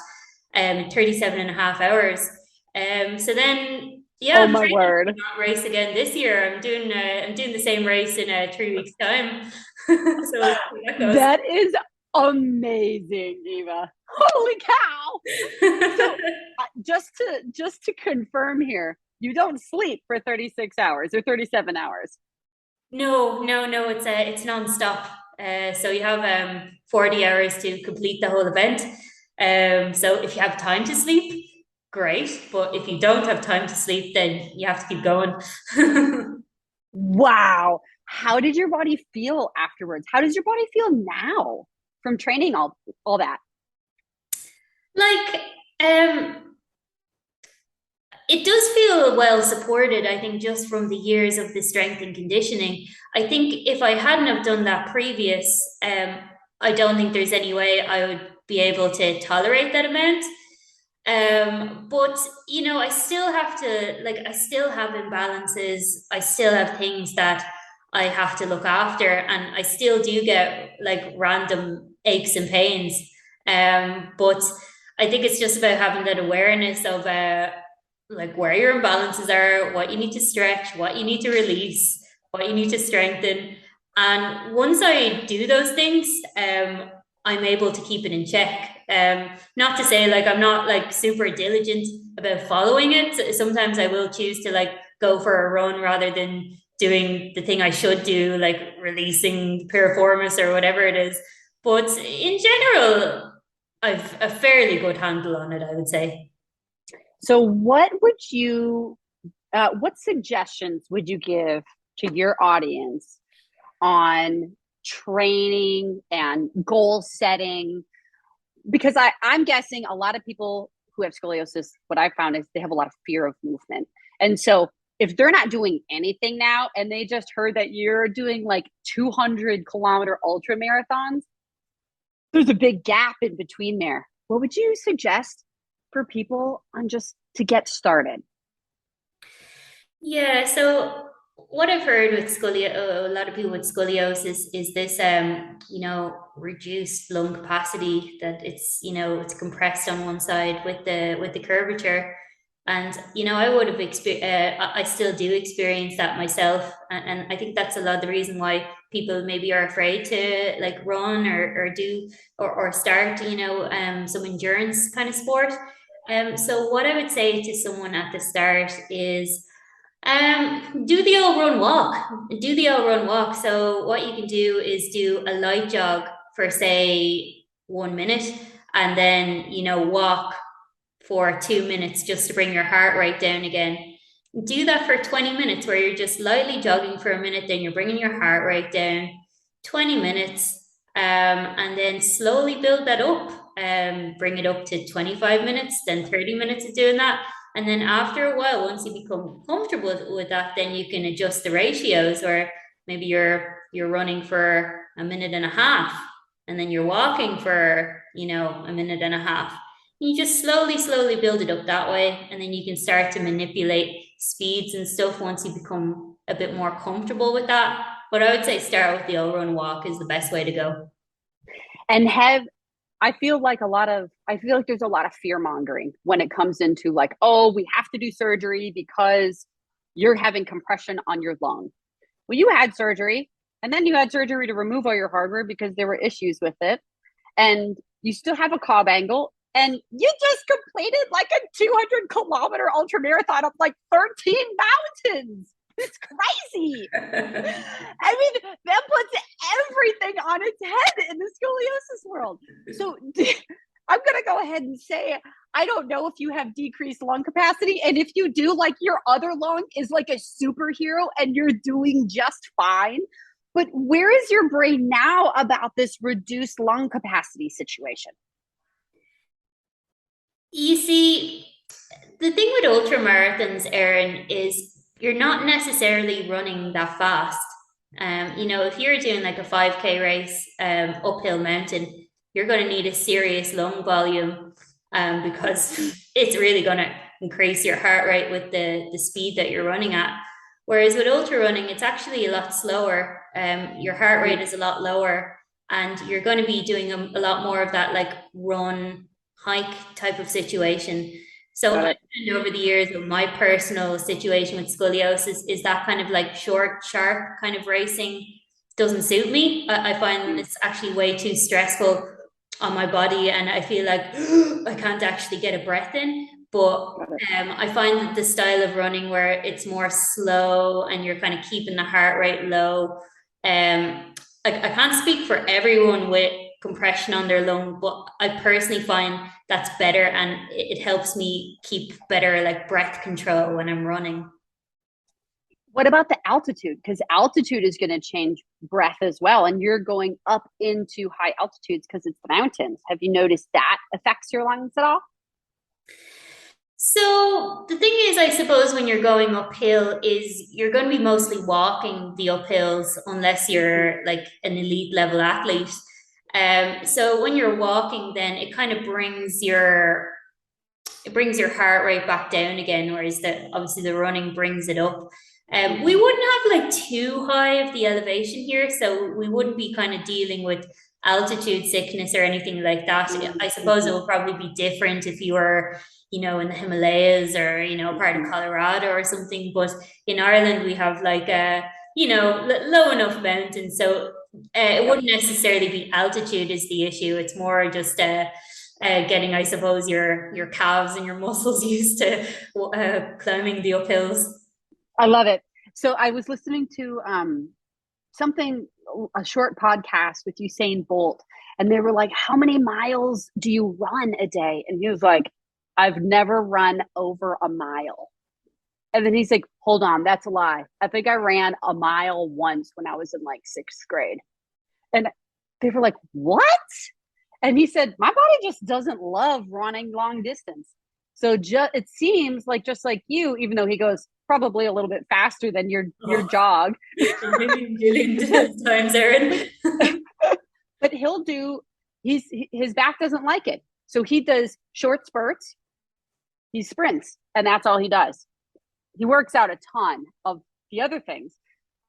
in 37 and a half hours. So then, yeah, Oh I'm my training for word. that race again this year. I'm doing the same race in 3 weeks' time. So we'll see how that goes. That is amazing, Eva. Holy cow. So just to confirm here, you don't sleep for 36 hours or 37 hours. No, no, no. It's nonstop. So you have 40 hours to complete the whole event. So if you have time to sleep, great. But if you don't have time to sleep, then you have to keep going. Wow. How did your body feel afterwards? How does your body feel now from training all that? Like, it does feel well supported, I think, just from the years of the strength and conditioning. I think if I hadn't have done that previous, I don't think there's any way I would be able to tolerate that amount. But I still have to, like, I still have imbalances. I still have things that I have to look after, and I still do get like random aches and pains. But I think it's just about having that awareness of like where your imbalances are, what you need to stretch, what you need to release, what you need to strengthen. And once I do those things, I'm able to keep it in check. Not to say like I'm not like super diligent about following it. Sometimes I will choose to like go for a run rather than doing the thing I should do, like releasing piriformis or whatever it is. But in general, I've a fairly good handle on it, I would say. So what suggestions would you give to your audience on training and goal setting? Because I'm guessing a lot of people who have scoliosis, what I found is they have a lot of fear of movement. And so if they're not doing anything now and they just heard that you're doing like 200-kilometer ultra marathons, there's a big gap in between there. What would you suggest for people on just to get started? Yeah, so what I've heard with a lot of people with scoliosis is this, reduced lung capacity that it's compressed on one side with the curvature. And, I would have I still do experience that myself. And I think that's a lot of the reason why people maybe are afraid to like run or do or start, some endurance kind of sport. So what I would say to someone at the start is, do the all run walk. Do the all run walk. So what you can do is do a light jog for say 1 minute, and then walk for 2 minutes just to bring your heart rate down again. Do that for 20 minutes where you're just lightly jogging for a minute, then you're bringing your heart rate down. 20 minutes, and then slowly build that up. Bring it up to 25 minutes, then 30 minutes of doing that. And then after a while, once you become comfortable with that, then you can adjust the ratios, or maybe you're running for a minute and a half, and then you're walking for, a minute and a half. You just slowly build it up that way, and then you can start to manipulate speeds and stuff once you become a bit more comfortable with that. But I would say start with the all run walk is the best way to go. And I feel like there's a lot of fear mongering when it comes into like, oh, we have to do surgery because you're having compression on your lung. Well, you had surgery, and then you had surgery to remove all your hardware because there were issues with it. And you still have a cob angle, and you just completed like a 200-kilometer ultra marathon up like 13 mountains. It's crazy. I mean, that puts everything on its head in the scoliosis world. So I'm going to go ahead and say, I don't know if you have decreased lung capacity. And if you do, like your other lung is like a superhero and you're doing just fine. But where is your brain now about this reduced lung capacity situation? You see, the thing with ultra marathons, Erin, is you're not necessarily running that fast. If you're doing like a 5K race, uphill mountain, you're going to need a serious lung volume, because it's really going to increase your heart rate with the speed that you're running at. Whereas with ultra running, it's actually a lot slower. Your heart rate is a lot lower, and you're going to be doing a lot more of that like run hike type of situation. So I found over the years with my personal situation with scoliosis is that kind of like short, sharp kind of racing doesn't suit me. I find it's actually way too stressful on my body, and I feel like I can't actually get a breath in. But I find that the style of running where it's more slow and you're kind of keeping the heart rate low. I can't speak for everyone with compression on their lung, but I personally find that's better, and it helps me keep better like breath control when I'm running. What about the altitude? Because altitude is going to change breath as well. And you're going up into high altitudes because it's the mountains. Have you noticed that affects your lungs at all? So the thing is, I suppose when you're going uphill is you're going to be mostly walking the uphills unless you're like an elite level athlete. So when you're walking, then it kind of brings your heart rate back down again, whereas obviously the running brings it up. We wouldn't have like too high of the elevation here, so we wouldn't be kind of dealing with altitude sickness or anything like that. I suppose it will probably be different if you were, in the Himalayas or, part of Colorado or something. But in Ireland, we have like low enough mountains, so it wouldn't necessarily be altitude is the issue. It's more just getting, I suppose, your calves and your muscles used to climbing the uphills. I love it. So I was listening to a short podcast with Usain Bolt, and they were like, how many miles do you run a day? And he was like, I've never run over a mile. And then he's like, hold on, that's a lie. I think I ran a mile once when I was in like 6th grade. And they were like, what? And he said, my body just doesn't love running long distance. So it seems like, just like you, even though he goes, probably a little bit faster than your Oh, jog. a million times, Erin. but but he'll do his back doesn't like it. So he does short spurts, he sprints, and that's all he does. He works out a ton of the other things.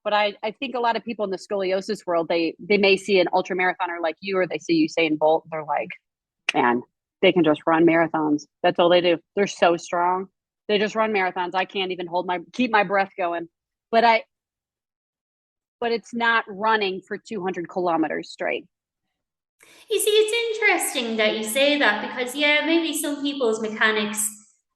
But I think a lot of people in the scoliosis world, they may see an ultra marathoner like you, or they see Usain Bolt. They're like, man, they can just run marathons. That's all they do. They're so strong. They just run marathons. I can't even keep my breath going. But it's not running for 200 kilometers straight. You see, it's interesting that you say that because, yeah, maybe some people's mechanics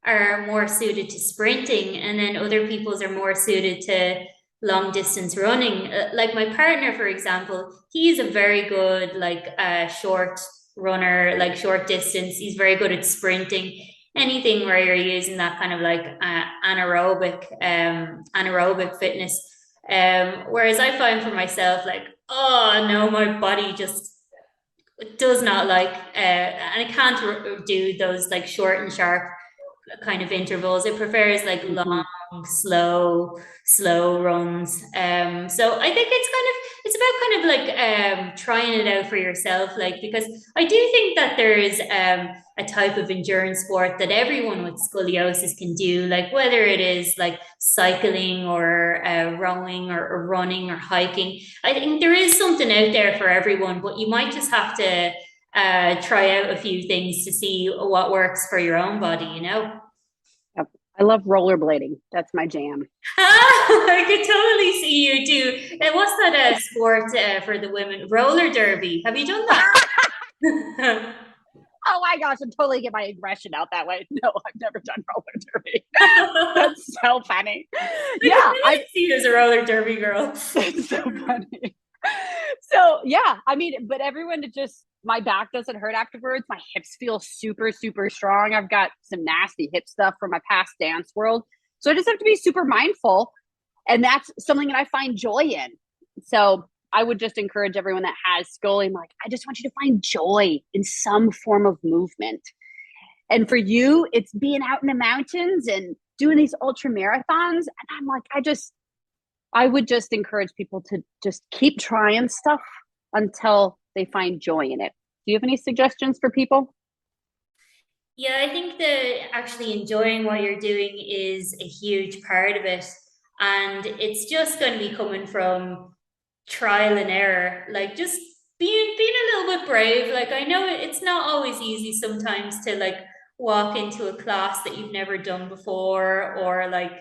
are more suited to sprinting, and then other people's are more suited to long distance running. Like my partner, for example, he's a very good, like, short runner, like short distance. He's very good at sprinting. Anything where you're using that kind of like anaerobic fitness. Whereas I find for myself, like, oh no, my body just does not like, and it can't do those like short and sharp kind of intervals. It prefers like Mm-hmm. long, slow runs. So I think it's about kind of like trying it out for yourself, like because I do think that there's a type of endurance sport that everyone with scoliosis can do, like whether it is like cycling or rowing or running or hiking. I think there is something out there for everyone, but you might just have to try out a few things to see what works for your own body, you know? Yep. I love rollerblading. That's my jam. I could totally see you too. What's that sport for the women? Roller derby. Have you done that? Oh my gosh, I'm totally get my aggression out that way. No, I've never done roller derby. That's so funny. I could Yeah, totally see you as a roller derby girl. that's so funny. So yeah, I mean, but everyone to just my back doesn't hurt afterwards. My hips feel super, super strong. I've got some nasty hip stuff from my past dance world. So I just have to be super mindful. And that's something that I find joy in. So I would just encourage everyone that has sculling, like, I just want you to find joy in some form of movement. And for you, it's being out in the mountains and doing these ultra marathons. And I'm like, I would just encourage people to just keep trying stuff until they find joy in it. Do you have any suggestions for people? Yeah, I think that actually enjoying what you're doing is a huge part of it. And it's just going to be coming from trial and error, like just being a little bit brave. Like I know it's not always easy sometimes to like walk into a class that you've never done before, or like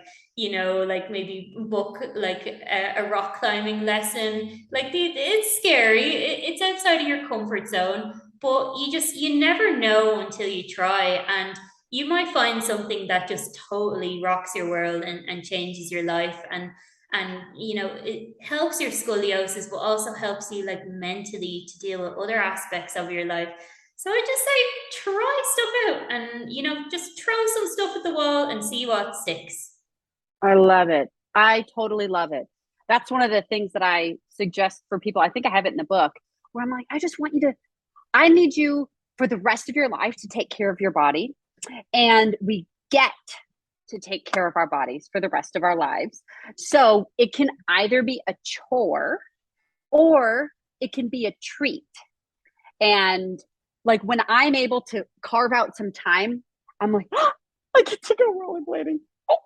like maybe book like a rock climbing lesson. Like it's scary. It's outside of your comfort zone, but you never know until you try, and you might find something that just totally rocks your world and changes your life, and it helps your scoliosis but also helps you like mentally to deal with other aspects of your life. So I just say try stuff out, and just throw some stuff at the wall and see what sticks. I love it. I totally love it. That's one of the things that I suggest for people. I think I have it in the book where I'm like, I need you for the rest of your life to take care of your body. And we get to take care of our bodies for the rest of our lives. So it can either be a chore or it can be a treat. And like when I'm able to carve out some time, I'm like, oh, I get to go rollerblading. Oh,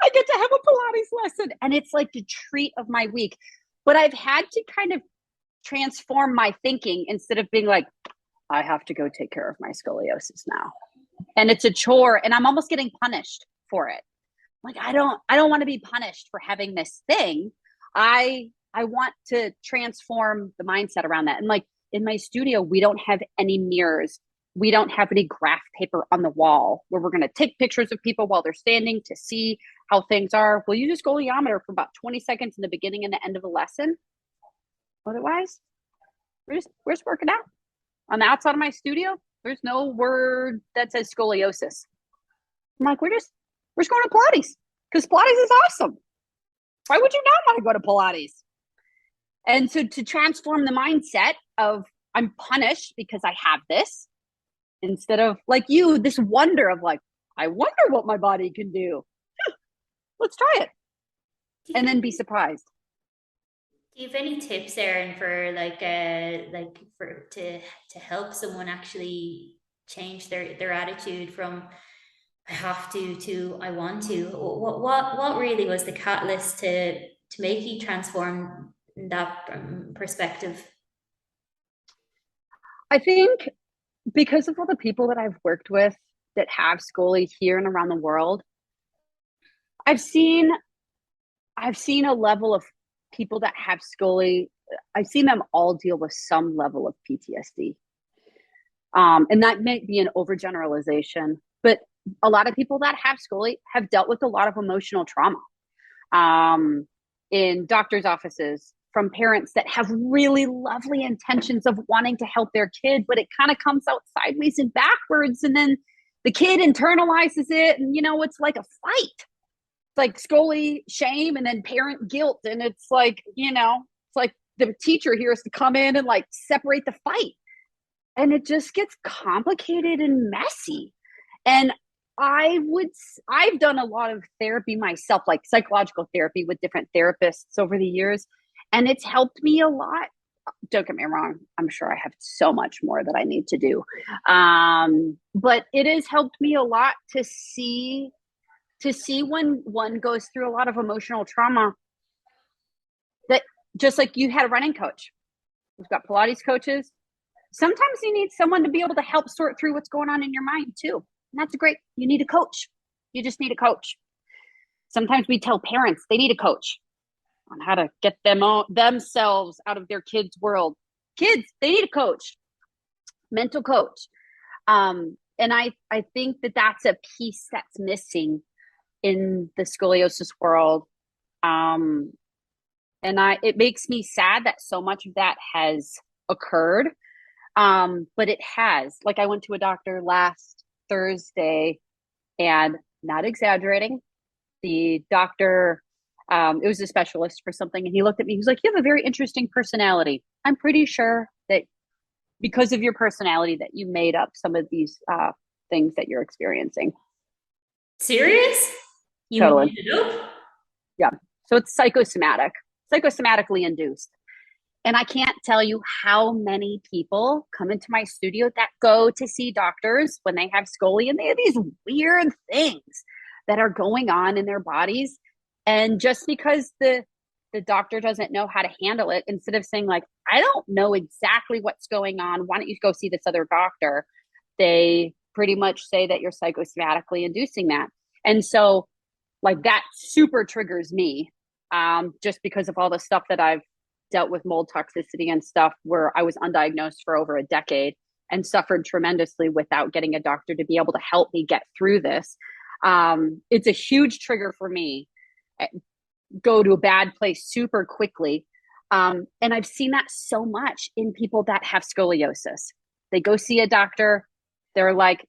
I get to have a Pilates lesson. And it's like the treat of my week. But I've had to kind of transform my thinking instead of being like, I have to go take care of my scoliosis now. And it's a chore and I'm almost getting punished for it. Like I don't want to be punished for having this thing. I want to transform the mindset around that. And like in my studio, we don't have any mirrors. We don't have any graph paper on the wall where we're going to take pictures of people while they're standing to see how things are. We'll use a scoliometer for about 20 seconds in the beginning and the end of the lesson. Otherwise, we're just working out. On the outside of my studio, there's no word that says scoliosis. I'm like, we're just going to Pilates because Pilates is awesome. Why would you not want to go to Pilates? And so to transform the mindset of I'm punished because I have this, instead of like you, this wonder of like, I wonder what my body can do. let's try it, Do you and have then be any, surprised. do you have any tips, Erin, for like for to help someone actually change their attitude from I have to I want to? What really was the catalyst to make you transform that perspective? I think because of all the people that I've worked with that have Scully here and around the world, I've seen I've seen a level of people that have Scully. I've seen them all deal with some level of PTSD. And that may be an overgeneralization, but a lot of people that have Scully have dealt with a lot of emotional trauma um, in doctors' offices from parents that have really lovely intentions of wanting to help their kid, but it kind of comes out sideways and backwards. And then the kid internalizes it. And, it's like a fight. It's like Scully shame and then parent guilt. And it's like, it's like the teacher here has to come in and like separate the fight. And it just gets complicated and messy. And I've done a lot of therapy myself, like psychological therapy with different therapists over the years, and it's helped me a lot. Don't get me wrong, I'm sure I have so much more that I need to do, but it has helped me a lot to see when one goes through a lot of emotional trauma, that just like you had a running coach, we've got Pilates coaches. Sometimes you need someone to be able to help sort through what's going on in your mind too. And that's great. You need a coach. You just need a coach. Sometimes we tell parents they need a coach on how to get themselves out of their kids' world. Kids, they need a coach, mental coach. And I think that that's a piece that's missing in the scoliosis world. And it makes me sad that so much of that has occurred. But it has. Like, I went to a doctor last Thursday, and not exaggerating, the doctor, it was a specialist for something, and he looked at me. He was like, "You have a very interesting personality. I'm pretty sure that because of your personality that you made up some of these things that you're experiencing." Serious? You made Totally. it up? Yeah. So it's psychosomatically induced. And I can't tell you how many people come into my studio that go to see doctors when they have scoliosis, and they have these weird things that are going on in their bodies. And just because the doctor doesn't know how to handle it, instead of saying like, I don't know exactly what's going on, why don't you go see this other doctor? They pretty much say that you're psychosomatically inducing that. And so like that super triggers me, just because of all the stuff that I've dealt with, mold toxicity and stuff, where I was undiagnosed for over a decade and suffered tremendously without getting a doctor to be able to help me get through this. It's a huge trigger for me. Go to a bad place super quickly. And I've seen that so much in people that have scoliosis. They go see a doctor. They're like,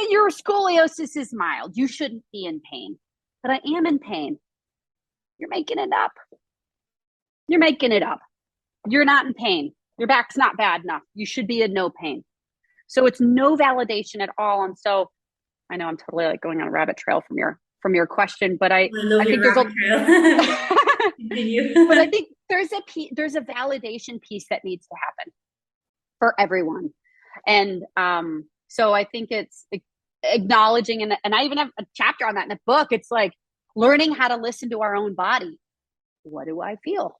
your scoliosis is mild. You shouldn't be in pain. But I am in pain. You're making it up. You're making it up. You're not in pain. Your back's not bad enough. You should be in no pain. So it's no validation at all. And so I know I'm totally like going on a rabbit trail from your question, but I love I your think there's a rabbit trail. Continue. but I think there's a validation piece that needs to happen for everyone. And so I think it's acknowledging, and I even have a chapter on that in the book. It's like learning how to listen to our own body. What do I feel?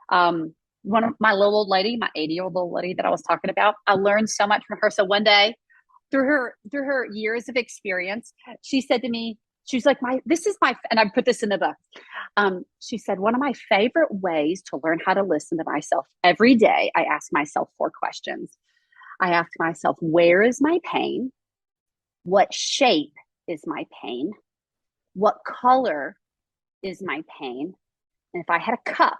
One of my little old lady, my 80-year-old old lady that I was talking about, I learned so much from her. So one day, through her years of experience, she said to me, she's like, and I put this in the book. She said, one of my favorite ways to learn how to listen to myself every day, I ask myself 4 questions. I ask myself, where is my pain? What shape is my pain? What color is my pain? And if I had a cup,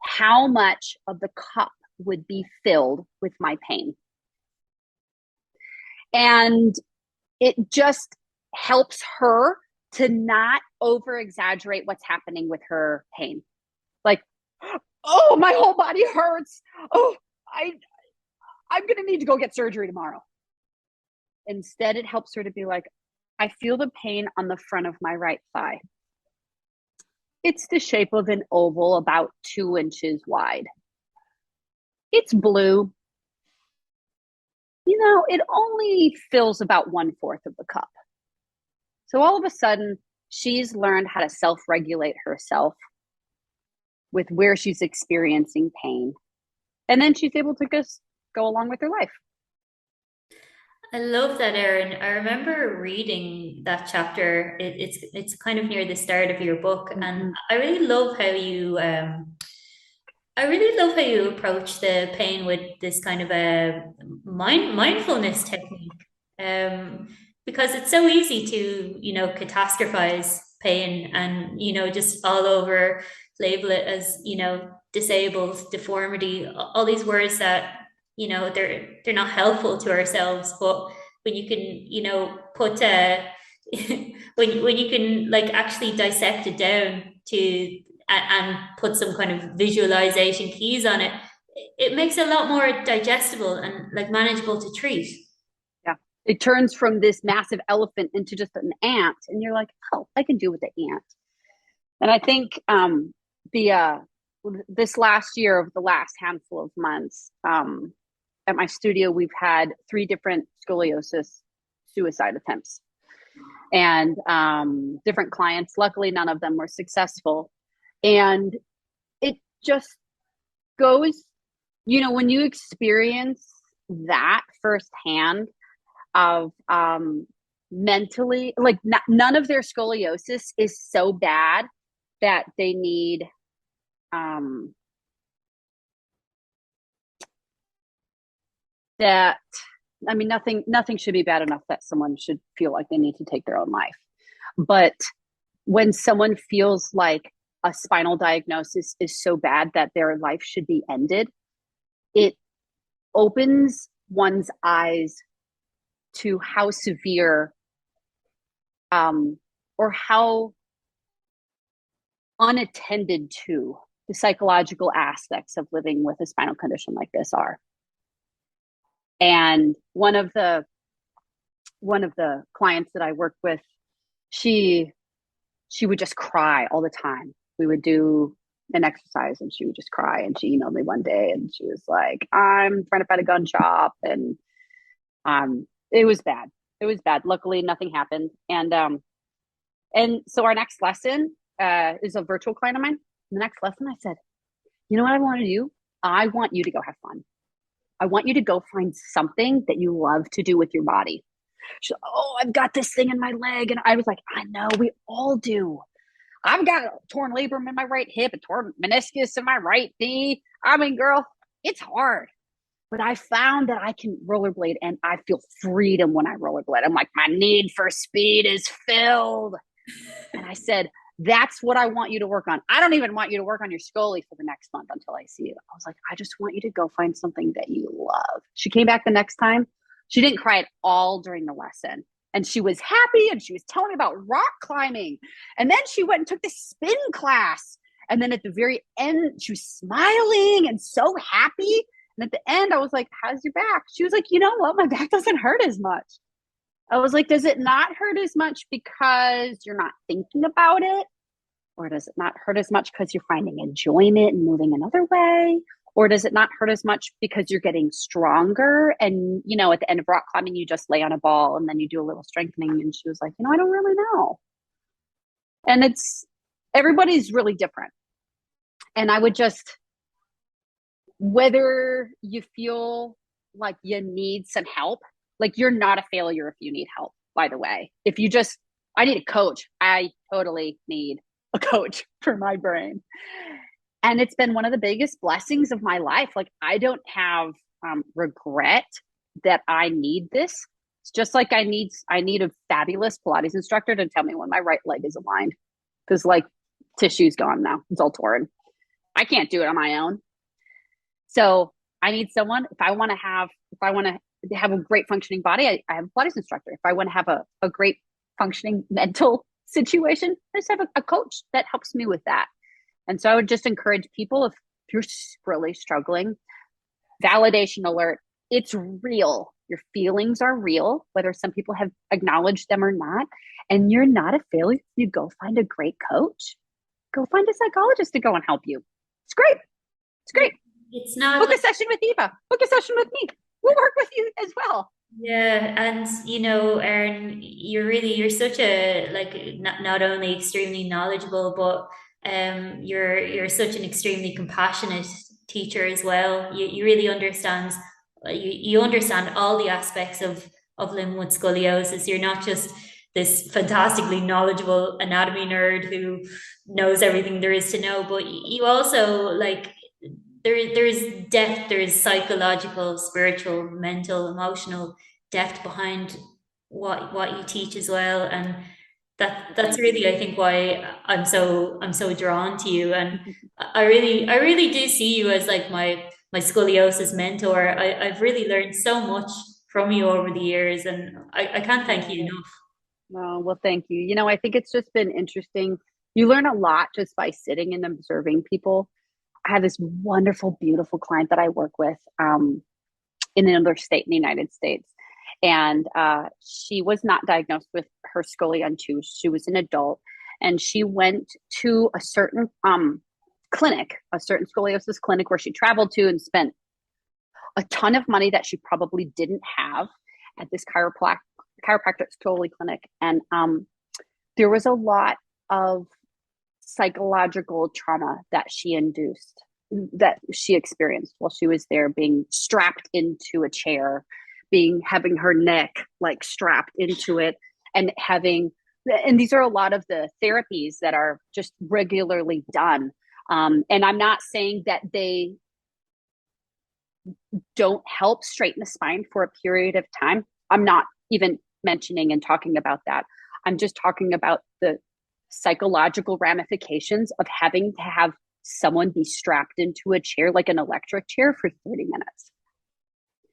how much of the cup would be filled with my pain? And it just helps her to not over exaggerate what's happening with her pain. Like, oh, my whole body hurts. Oh, I'm going to need to go get surgery tomorrow. Instead, it helps her to be like, I feel the pain on the front of my right thigh. It's the shape of an oval about 2 inches wide. It's blue. It only fills about 1/4 of the cup. So all of a sudden, she's learned how to self-regulate herself with where she's experiencing pain. And then she's able to just go along with her life. I love that, Erin. I remember reading that chapter. It's kind of near the start of your book, and Mm-hmm. I really love how you approach the pain with this kind of a mindfulness technique. Um, because it's so easy to, catastrophize pain and, just all over label it as, disabled, deformity, all these words that, they're not helpful to ourselves. But when you can, put when you can like actually dissect it down to and put some kind of visualization keys on it, it makes it a lot more digestible and like manageable to treat. Yeah. It turns from this massive elephant into just an ant. And you're like, oh, I can do with the ant. And I think the this last year, of the last handful of months, at my studio, we've had 3 different scoliosis suicide attempts and different clients. Luckily, none of them were successful. And it just goes, when you experience that firsthand of mentally, like none of their scoliosis is so bad that they need that I mean, nothing should be bad enough that someone should feel like they need to take their own life. But when someone feels like a spinal diagnosis is so bad that their life should be ended, it opens one's eyes to how severe or how unattended to the psychological aspects of living with a spinal condition like this are. And one of the clients that I worked with, she would just cry all the time. We would do an exercise and she would just cry. And she emailed me one day and she was like, I'm trying to find a gun shop. And it was bad. It was bad. Luckily, nothing happened. And so our next lesson is a virtual client of mine. The next lesson, I said, you know what I want to do? I want you to go have fun. I want you to go find something that you love to do with your body. She's like, oh, I've got this thing in my leg. And I was like, I know, we all do. I've got a torn labrum in my right hip, a torn meniscus in my right knee. I mean, girl, it's hard. But I found that I can rollerblade and I feel freedom when I rollerblade. I'm like, my need for speed is filled. And I said, that's what I want you to work on. I don't even want you to work on your scoli for the next month until I see you. I was like, I just want you to go find something that you love. She came back the next time. She didn't cry at all during the lesson. And she was happy and she was telling me about rock climbing. And then she went and took this spin class. And then at the very end, she was smiling and so happy. And at the end, I was like, how's your back? She was like, you know what? My back doesn't hurt as much. I was like, does it not hurt as much because you're not thinking about it? Or does it not hurt as much because you're finding enjoyment and moving another way? Or does it not hurt as much because you're getting stronger? And, at the end of rock climbing, you just lay on a ball and then you do a little strengthening. And she was like, I don't really know. And everybody's really different. And I would just, whether you feel like you need some help, like you're not a failure if you need help, by the way. If you just, I need a coach. I totally need a coach for my brain. And it's been one of the biggest blessings of my life. Like I don't have regret that I need this. It's just like I need a fabulous Pilates instructor to tell me when my right leg is aligned. Because like tissue's gone now. It's all torn. I can't do it on my own. So I need someone. If I want to have a great functioning body, I have a Pilates instructor. If I want to have a great functioning mental situation, I just have a coach that helps me with that. And so I would just encourage people, if you're really struggling, validation alert, it's real. Your feelings are real, whether some people have acknowledged them or not. And you're not a failure. You go find a great coach. Go find a psychologist to go and help you. It's great. It's great. It's not Book like, a session with Eva. Book a session with me. We'll work with you as well. yeah, and Erin, you're such a like not only extremely knowledgeable, but you're such an extremely compassionate teacher as well. You really understand you understand all the aspects of limb with scoliosis. You're not just this fantastically knowledgeable anatomy nerd who knows everything there is to know, but you also like there's depth, there's psychological, spiritual, mental, emotional depth behind what you teach as well. And that's really, I think, why I'm so drawn to you. And I really do see you as like my scoliosis mentor. I've really learned so much from you over the years, and I can't thank you enough. Oh, well, thank you. I think it's just been interesting. You learn a lot just by sitting and observing people. I have this wonderful, beautiful client that I work with in another state in the United States. And she was not diagnosed with her scoliosis until she was an adult. And she went to a certain clinic, a certain scoliosis clinic where she traveled to and spent a ton of money that she probably didn't have at this chiropractic scoliosis clinic. And there was a lot of psychological trauma that that she experienced while she was there, being strapped into a chair, having her neck like strapped into it, and these are a lot of the therapies that are just regularly done. And I'm not saying that they don't help straighten the spine for a period of time. I'm not even mentioning and talking about that. I'm just talking about the psychological ramifications of having to have someone be strapped into a chair, like an electric chair, for 30 minutes.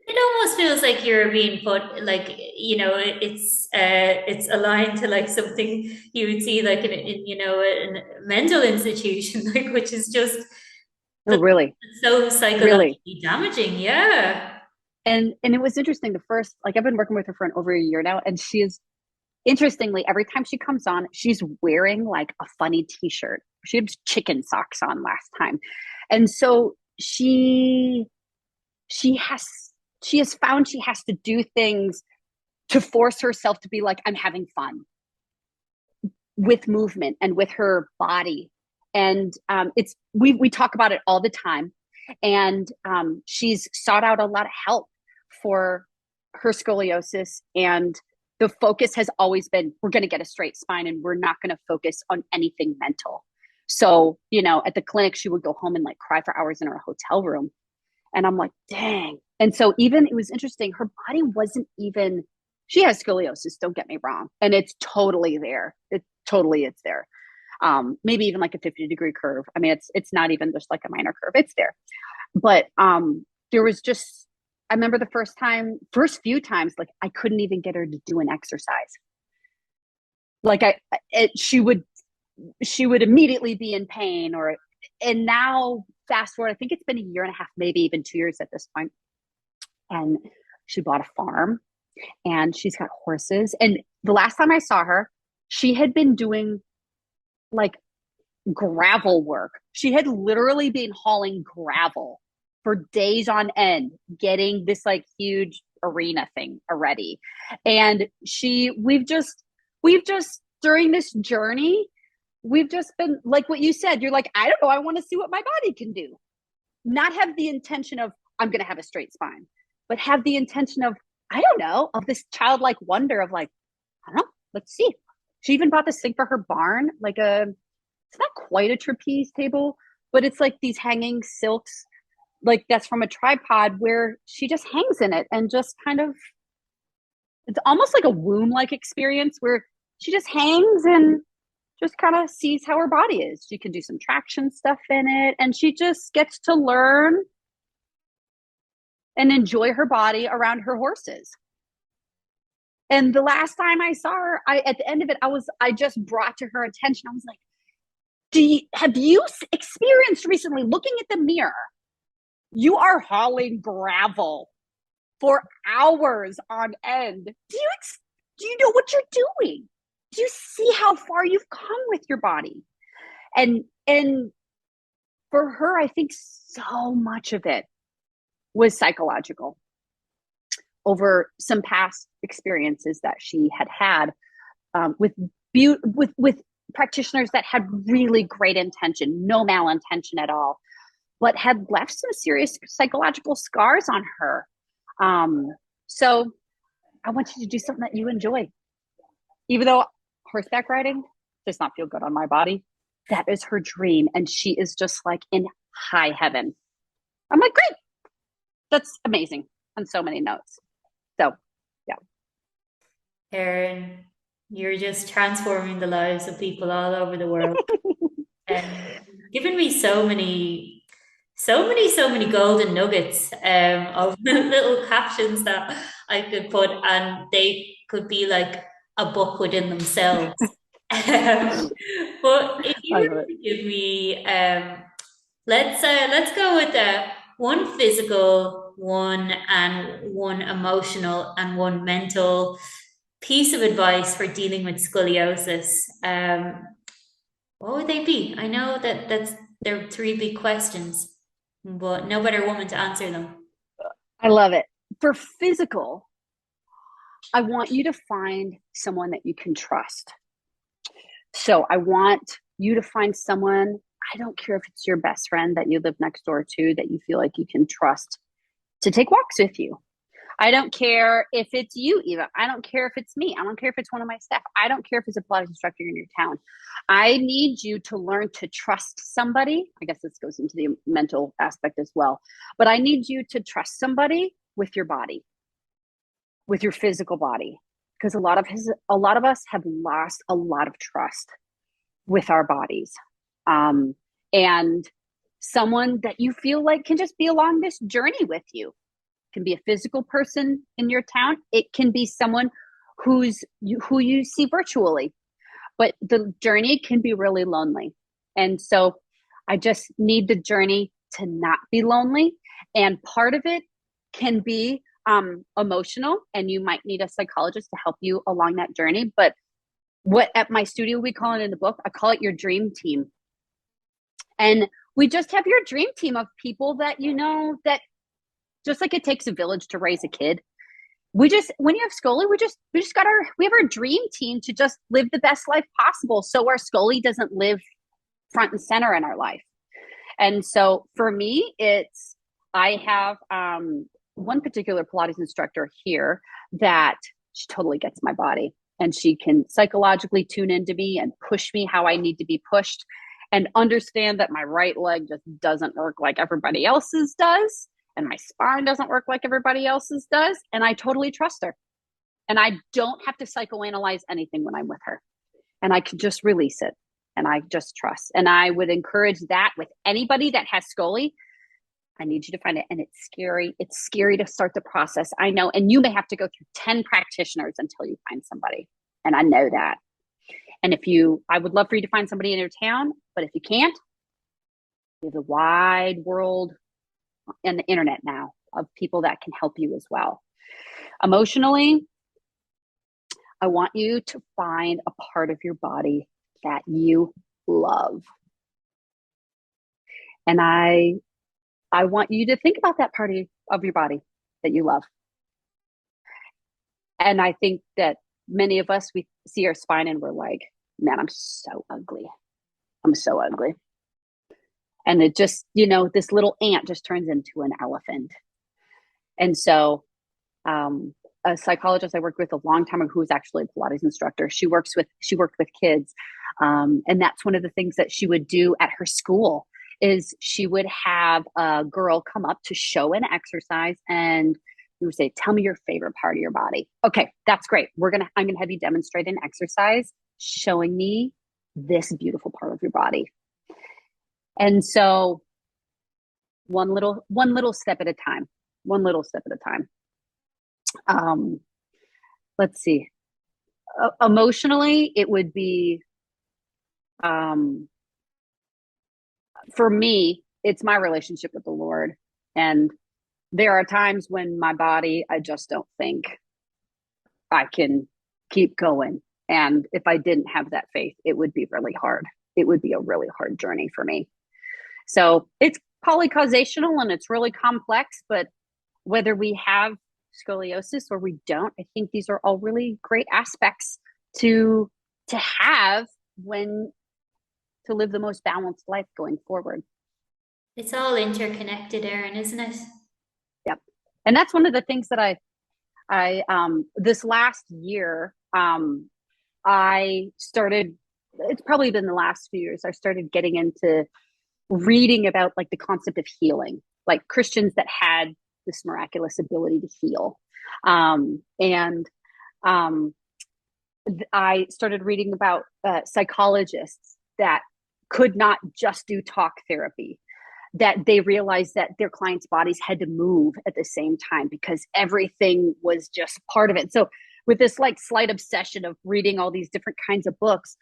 It almost feels like you're being put like it's aligned to like something you would see like in a mental institution, like, which is just Oh, really? so Really? psychologically damaging. Yeah. And it was interesting. The first, like, I've been working with her for over a year now, and she is, interestingly, every time she comes on, she's wearing like a funny t-shirt. She had chicken socks on last time. And so she has she has found she has to do things to force herself to be like, I'm having fun with movement and with her body. And we talk about it all the time. And she's sought out a lot of help for her scoliosis, and the focus has always been, we're going to get a straight spine and we're not going to focus on anything mental. So, at the clinic, she would go home and like cry for hours in her hotel room. And I'm like, dang. And so it was interesting. Her body wasn't even, she has scoliosis, don't get me wrong. And it's totally there. It's there. Maybe even like a 50-degree curve. I mean, it's not even just like a minor curve. It's there. But there was just, I remember the first few times, like I couldn't even get her to do an exercise. Like she would immediately be in pain, and now fast forward, I think it's been a year and a half, maybe even 2 years at this point. And she bought a farm and she's got horses. And the last time I saw her, she had been doing like gravel work. She had literally been hauling gravel for days on end, getting this like huge arena thing already. And we've just during this journey, we've just been like what you said. You're like, I don't know. I want to see what my body can do. Not have the intention of, I'm going to have a straight spine, but have the intention of, I don't know, of this childlike wonder of like, I don't know, let's see. She even bought this thing for her barn, it's not quite a trapeze table, but it's like these hanging silks, like that's from a tripod where she just hangs in it and just kind of, it's almost like a womb-like experience where she just hangs and just kind of sees how her body is. She can do some traction stuff in it, and she just gets to learn and enjoy her body around her horses. And the last time I saw her, at the end of it, I just brought to her attention, I was like, have you experienced recently looking at the mirror? You are hauling gravel for hours on end. Do you know what you're doing? Do you see how far you've come with your body? And for her, I think so much of it was psychological over some past experiences that she had with practitioners that had really great intention, no malintention at all, but had left some serious psychological scars on her. So I want you to do something that you enjoy. Even though horseback riding does not feel good on my body, that is her dream. And she is just like in high heaven. I'm like, great. That's amazing on so many notes. So, yeah. Erin, you're just transforming the lives of people all over the world and giving me so many golden nuggets of little captions that I could put, and they could be like a book within themselves. But if you I were love it. to give me, let's go with one physical, one emotional, and one mental piece of advice for dealing with scoliosis. What would they be? I know that they're three big questions, but no better woman to answer them. I love it. For physical, I want you to find someone that you can trust. So I want you to find someone, I don't care if it's your best friend that you live next door to, that you feel like you can trust to take walks with you. I don't care if it's you, Eva. I don't care if it's me. I don't care if it's one of my staff. I don't care if it's a Pilates instructor in your town. I need you to learn to trust somebody. I guess this goes into the mental aspect as well. But I need you to trust somebody with your body, with your physical body. Because a lot of us have lost a lot of trust with our bodies. And someone that you feel like can just be along this journey with you. Can be a physical person in your town. It can be someone who you see virtually, but the journey can be really lonely. And so I just need the journey to not be lonely. And part of it can be emotional, and you might need a psychologist to help you along that journey. But what at my studio, we call it in the book, I call it your dream team. And we just have your dream team of people that, that just like it takes a village to raise a kid. When you have Scully, we have our dream team to just live the best life possible. So our Scully doesn't live front and center in our life. And so for me, I have one particular Pilates instructor here that she totally gets my body, and she can psychologically tune into me and push me how I need to be pushed, and understand that my right leg just doesn't work like everybody else's does. And my spine doesn't work like everybody else's does. And I totally trust her. And I don't have to psychoanalyze anything when I'm with her. And I can just release it. And I just trust. And I would encourage that with anybody that has Scully. I need you to find it. And it's scary. It's scary to start the process. I know. And you may have to go through 10 practitioners until you find somebody. And I know that. And I would love for you to find somebody in your town. But if you can't, there's a wide world and the internet now of people that can help you as well. Emotionally, I want you to find a part of your body that you love. And I want you to think about that part of your body that you love. And I think that many of us, we see our spine and we're like, man, I'm so ugly. I'm so ugly. And it just, this little ant just turns into an elephant. And so a psychologist I worked with a long time ago, who was actually a Pilates instructor, she worked with kids. And that's one of the things that she would do at her school is she would have a girl come up to show an exercise, and we would say, tell me your favorite part of your body. Okay, that's great. I'm going to have you demonstrate an exercise showing me this beautiful part of your body. And so one little step at a time, let's see. Emotionally, it would be, for me, it's my relationship with the Lord. And there are times when my body, I just don't think I can keep going. And if I didn't have that faith, it would be really hard. It would be a really hard journey for me. So it's polycausational and it's really complex, but whether we have scoliosis or we don't, I think these are all really great aspects to have when to live the most balanced life going forward. It's all interconnected, Erin, isn't it? Yep. And that's one of the things that I this last year, I started, it's probably been the last few years, I started getting into reading about like the concept of healing, like Christians that had this miraculous ability to heal. And I started reading about psychologists that could not just do talk therapy, that they realized that their clients' bodies had to move at the same time because everything was just part of it. So with this like slight obsession of reading all these different kinds of books,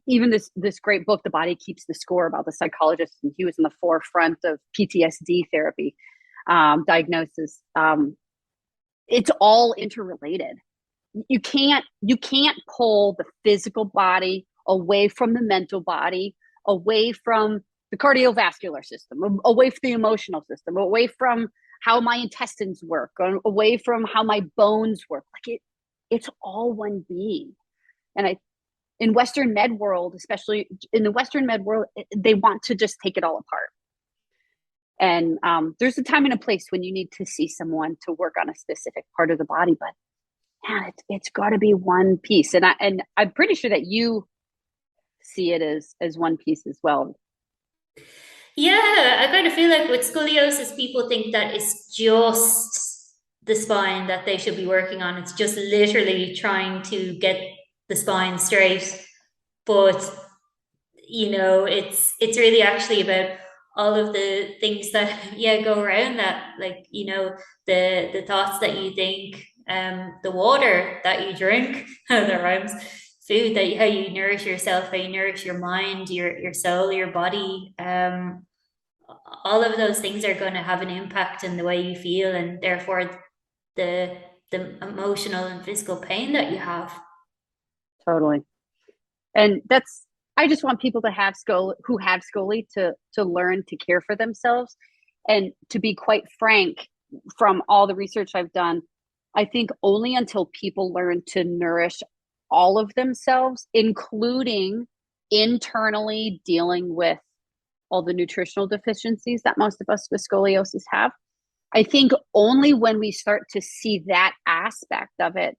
even this great book, The Body Keeps the Score, about the psychologist, and he was in the forefront of PTSD therapy diagnosis. It's all interrelated. You can't pull the physical body away from the mental body, away from the cardiovascular system, away from the emotional system, away from how my intestines work, away from how my bones work. Like it's all one being. And in Western med world, especially in the Western med world, they want to just take it all apart. And there's a time and a place when you need to see someone to work on a specific part of the body, but man, it's got to be one piece. And I'm pretty sure that you see it as one piece as well. Yeah, I kind of feel like with scoliosis, people think that it's just the spine that they should be working on. It's just literally trying to get the spine straight. But it's really actually about all of the things that go around that, like, the thoughts that you think, the water that you drink, that rhymes, food that how you nourish yourself, how you nourish your mind, your soul, your body. All of those things are going to have an impact in the way you feel, and therefore the the emotional and physical pain that you have. Totally. And that's, I just want people to have who have scoli to learn to care for themselves. And to be quite frank, from all the research I've done, I think only until people learn to nourish all of themselves, including internally dealing with all the nutritional deficiencies that most of us with scoliosis have, I think only when we start to see that aspect of it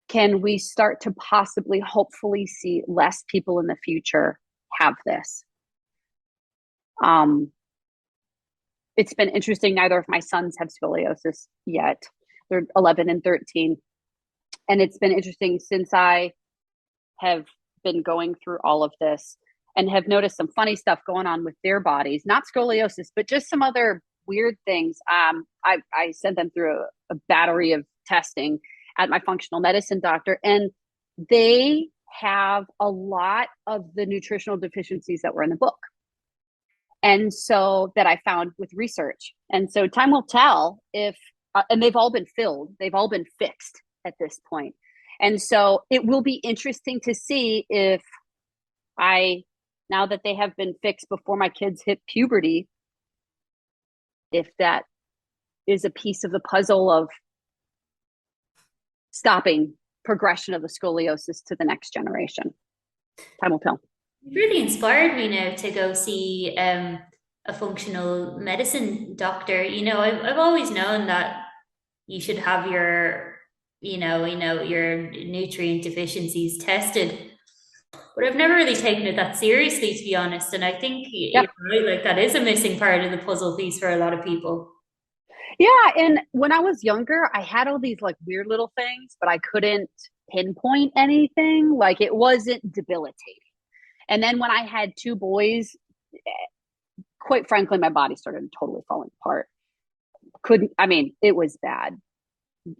can we start to possibly, hopefully, see less people in the future have this. It's been interesting. Neither of my sons have scoliosis yet. They're 11 and 13. And it's been interesting since I have been going through all of this and have noticed some funny stuff going on with their bodies, not scoliosis, but just some other weird things. I sent them through a battery of testing at my functional medicine doctor, and they have a lot of the nutritional deficiencies that were in the book. And so that I found with research. And so time will tell if, and they've all been filled, they've all been fixed at this point. And so it will be interesting to see if now that they have been fixed before my kids hit puberty, if that is a piece of the puzzle of stopping progression of the scoliosis to the next generation. Time will tell. It really inspired me now to go see a functional medicine doctor. I've always known that you should have your nutrient deficiencies tested, but I've never really taken it that seriously, to be honest. And I think you're right, like that is a missing part of the puzzle piece for a lot of people. Yeah, and when I was younger, I had all these like weird little things, but I couldn't pinpoint anything. Like it wasn't debilitating. And then when I had two boys, quite frankly, my body started totally falling apart. It was bad.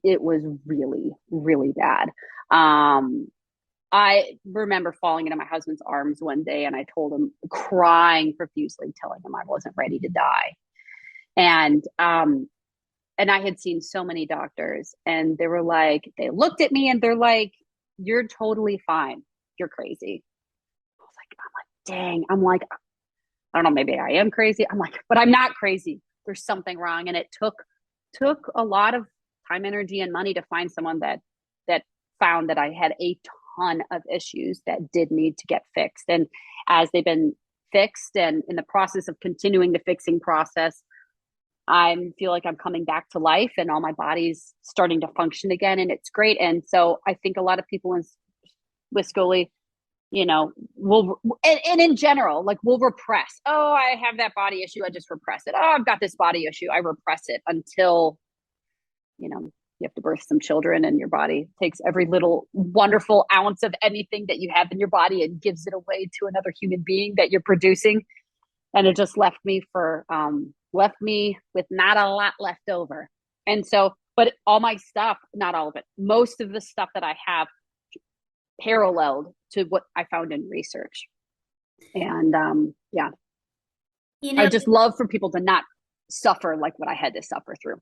It was really, really bad. I remember falling into my husband's arms one day and I told him, crying profusely, telling him I wasn't ready to die. And I had seen so many doctors, and they were like, they looked at me and they're like, "You're totally fine. You're crazy." Dang. I'm like, I don't know, maybe I am crazy. I'm like, but I'm not crazy. There's something wrong. And it took a lot of time, energy, and money to find someone that found that I had a ton of issues that did need to get fixed. And as they've been fixed and in the process of continuing the fixing process, I feel like I'm coming back to life and all my body's starting to function again. And it's great. And so I think a lot of people with Scoli, will, and in general, like, we'll repress. Oh, I have that body issue. I just repress it. Oh, I've got this body issue. I repress it until, you have to birth some children and your body takes every little wonderful ounce of anything that you have in your body and gives it away to another human being that you're producing. And it just left me with not a lot left over. And so, but all my stuff, not all of it, most of the stuff that I have paralleled to what I found in research. And yeah, You I know, would just love for people to not suffer like what I had to suffer through.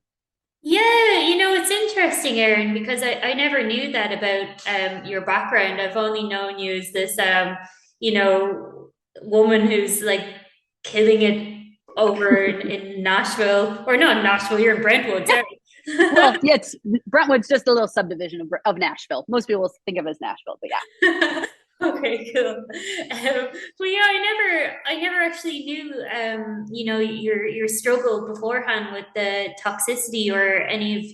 yeah, it's interesting, Erin, because I never knew that about your background. I've only known you as this you know, woman who's like killing it over in Nashville, or not Nashville, you're in Brentwood, Yeah. sorry. Well, yeah, Brentwood's just a little subdivision of Nashville. Most people think of it as Nashville, but yeah. Okay, cool. But yeah, I never actually knew, your struggle beforehand with the toxicity or any of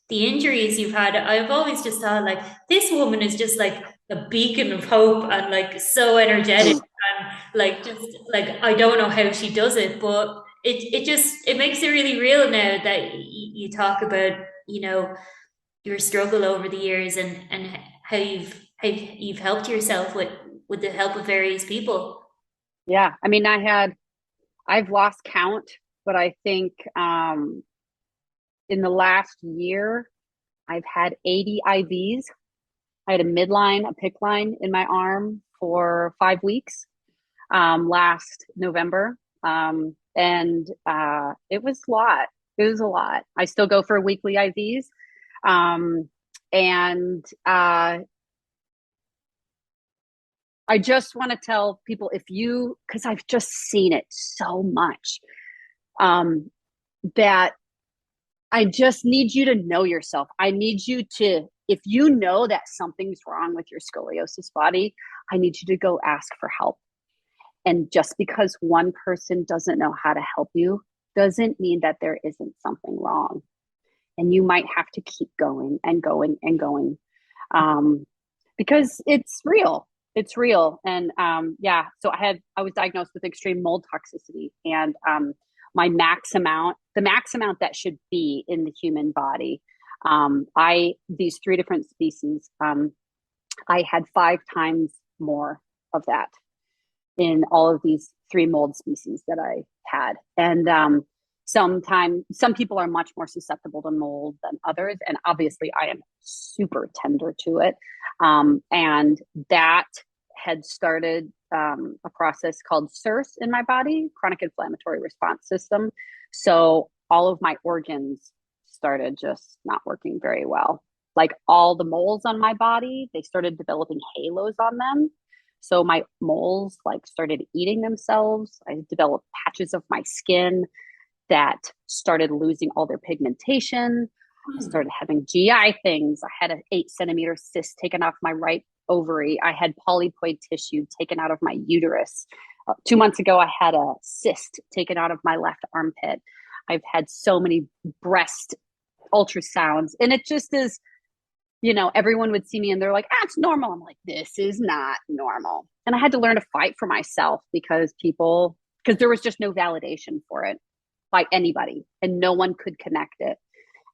the injuries you've had. I've always just thought like this woman is just like a beacon of hope and like so energetic and like just like I don't know how she does it, but it makes it really real now that you talk about, you know, your struggle over the years and how you've helped yourself with the help of various people. Yeah. I mean, I've lost count, but I think in the last year, I've had 80 IVs. I had a midline, a PICC line in my arm for 5 weeks last November. And it was a lot. It was a lot. I still go for weekly IVs. And I just want to tell people, because I've just seen it so much, that I just need you to know yourself. I need you to, if you know that something's wrong with your scoliosis body, I need you to go ask for help. And just because one person doesn't know how to help you doesn't mean that there isn't something wrong. And you might have to keep going and going and going, because it's real. It's real. And yeah, so I was diagnosed with extreme mold toxicity, and the max amount that should be in the human body, these three different species, I had 5 times more of that in all of these three mold species that I had. And some people are much more susceptible to mold than others. And obviously I am super tender to it. And that had started a process called CIRS in my body, chronic inflammatory response system. So all of my organs started just not working very well. Like, all the moles on my body, they started developing halos on them. So my moles like started eating themselves. I developed patches of my skin that started losing all their pigmentation. I started having GI things. I had an 8 centimeter cyst taken off my right ovary. I had polypoid tissue taken out of my uterus. 2 months ago, I had a cyst taken out of my left armpit. I've had so many breast ultrasounds, and it just is, everyone would see me and they're like, it's normal. I'm like, this is not normal. And I had to learn to fight for myself because there was just no validation for it by anybody, and no one could connect it.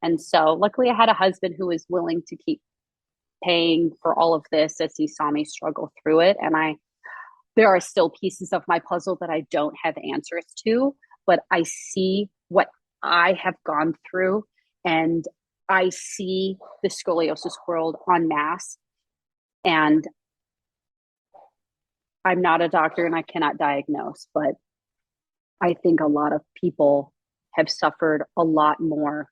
And so luckily I had a husband who was willing to keep paying for all of this as he saw me struggle through it. And there are still pieces of my puzzle that I don't have answers to, but I see what I have gone through, and I see the scoliosis world en masse. And I'm not a doctor and I cannot diagnose, but I think a lot of people have suffered a lot more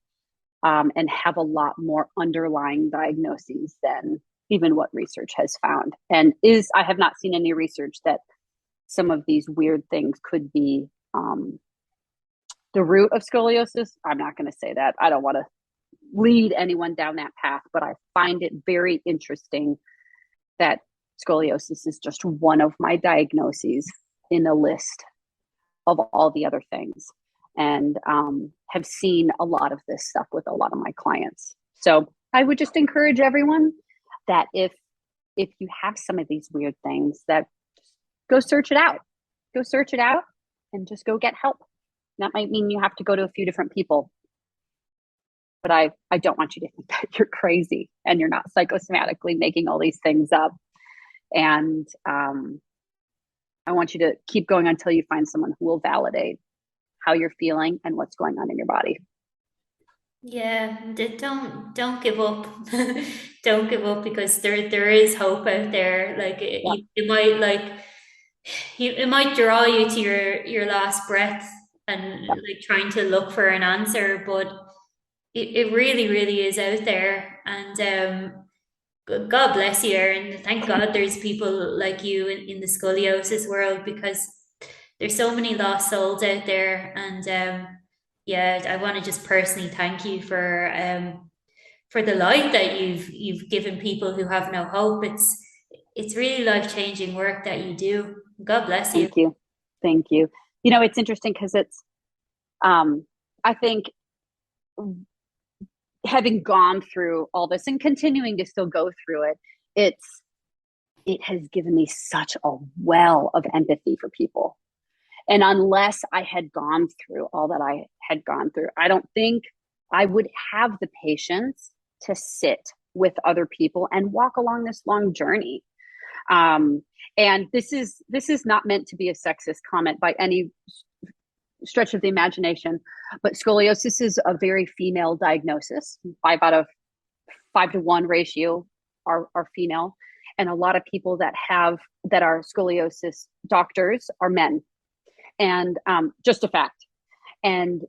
and have a lot more underlying diagnoses than even what research has found. And I have not seen any research that some of these weird things could be the root of scoliosis. I'm not going to say that. I don't want to lead anyone down that path, but I find it very interesting that scoliosis is just one of my diagnoses in a list of all the other things, and have seen a lot of this stuff with a lot of my clients. So I would just encourage everyone that if you have some of these weird things, that go search it out. Go search it out and just go get help. That might mean you have to go to a few different people. But I don't want you to think that you're crazy and you're not psychosomatically making all these things up. And I want you to keep going until you find someone who will validate how you're feeling and what's going on in your body. Yeah, don't give up. Don't give up, because there is hope out there. Like it might it might draw you to your last breath and like trying to look for an answer, but it really, really is out there. And God bless you, Erin. Thank God there's people like you in the scoliosis world, because there's so many lost souls out there. And yeah, I want to just personally thank you for the light that you've given people who have no hope. It's really life-changing work that you do. God bless you. Thank you. Thank you. You know, it's interesting because it's I think having gone through all this and continuing to still go through it, it has given me such a well of empathy for people. And unless I had gone through all that I had gone through, I don't think I would have the patience to sit with other people and walk along this long journey. And this is not meant to be a sexist comment by any stretch of the imagination, but scoliosis is a very female diagnosis. 5 to 1 ratio are female, and a lot of people that are scoliosis doctors are men, and just a fact. And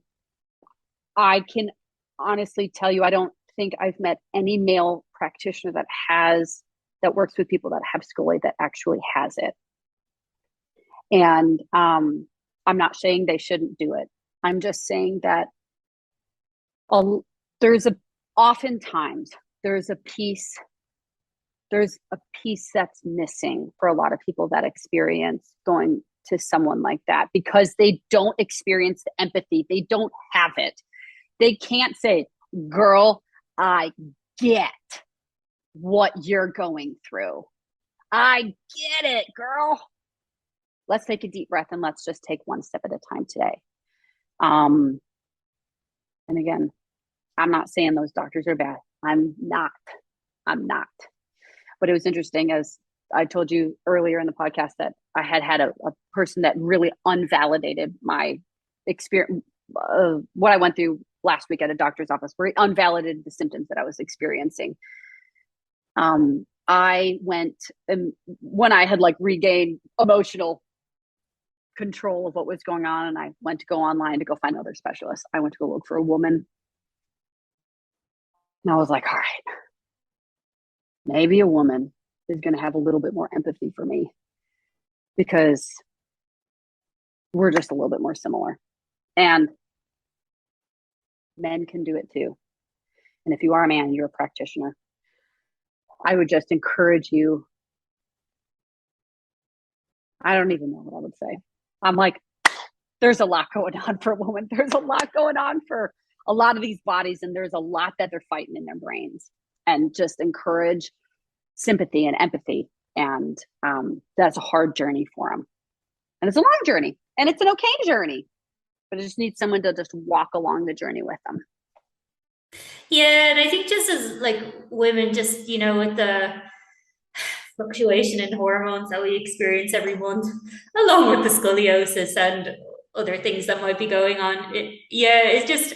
I can honestly tell you, I don't think I've met any male practitioner that works with people that have scoliosis that actually has it. And I'm not saying they shouldn't do it. I'm just saying that oftentimes there's a piece that's missing for a lot of people that experience going to someone like that, because they don't experience the empathy. They don't have it. They can't say, girl, I get what you're going through. I get it, girl. Let's take a deep breath and let's just take one step at a time today. And again, I'm not saying those doctors are bad. I'm not. But it was interesting, as I told you earlier in the podcast, that I had a person that really unvalidated my experience, what I went through last week at a doctor's office, where he unvalidated the symptoms that I was experiencing. I went, and when I had regained emotional control of what was going on, and I went to go online to go find other specialists, I went to go look for a woman. And I was like, all right, maybe a woman is going to have a little bit more empathy for me, because we're just a little bit more similar. And men can do it too. And if you are a man, you're a practitioner, I would just encourage you. I don't even know what I would say. I'm like, there's a lot going on for a woman. There's a lot going on for a lot of these bodies, and there's a lot that they're fighting in their brains. And just encourage sympathy and empathy. And that's a hard journey for them. And it's a long journey, and it's an okay journey, but it just needs someone to just walk along the journey with them. Yeah, and I think just as women, just with the fluctuation in hormones that we experience every month, along with the scoliosis and other things that might be going on, it's just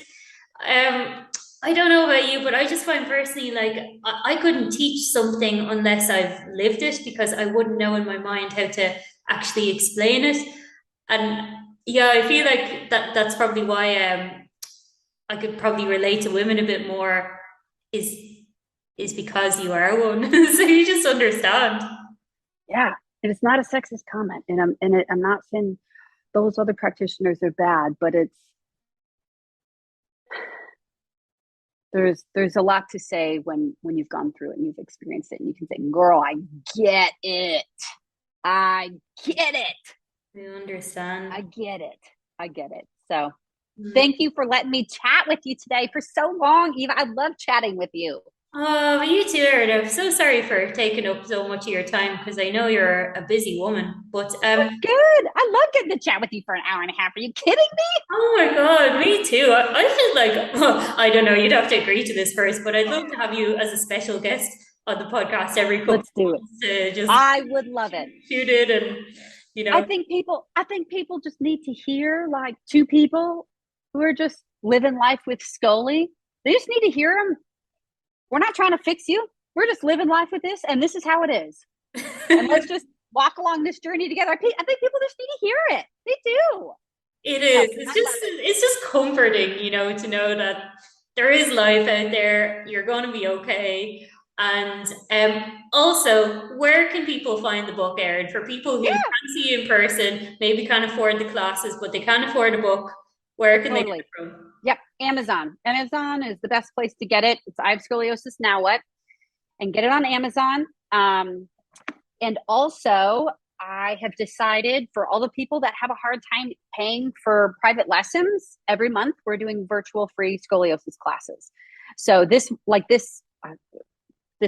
I don't know about you, but I just find personally, I couldn't teach something unless I've lived it, because I wouldn't know in my mind how to actually explain it. And yeah, I feel like that's probably why I could probably relate to women a bit more is is because you are one. So you just understand. Yeah, and it's not a sexist comment, and I'm not saying those other practitioners are bad, but there's a lot to say when you've gone through it and you've experienced it, and you can say, "Girl, I get it. I get it. I understand. I get it. I get it." So Mm. thank you for letting me chat with you today for so long, Eva. I love chatting with you. Oh, but you too, Erin. I'm so sorry for taking up so much of your time because I know you're a busy woman. But But good. I love getting to chat with you for an hour and a half. Are you kidding me? oh my God, me too. I feel like well, I don't know. You'd have to agree to this first, but I'd love to have you as a special guest on the podcast every couple of Let's do it. months to just I would love it. shoot it and you I know. think people just need to hear like two people who are just living life with Scully. They just need to hear them. We're not trying to fix you. We're just living life with this, and this is how it is. And let's just walk along this journey together. I think people just need to hear it. They do. It So is. I love it. It's just comforting, to know that there is life out there. You're going to be okay. And also, where can people find the book, Erin? For people who Yeah, can't see you in person, maybe can't afford the classes, but they can't afford a book, where can they get totally. it from? Yep. Amazon. Amazon is the best place to get it. It's I have scoliosis now what? And get it on Amazon. And also, I have decided for all the people that have a hard time paying for private lessons, every month we're doing virtual free scoliosis classes. So this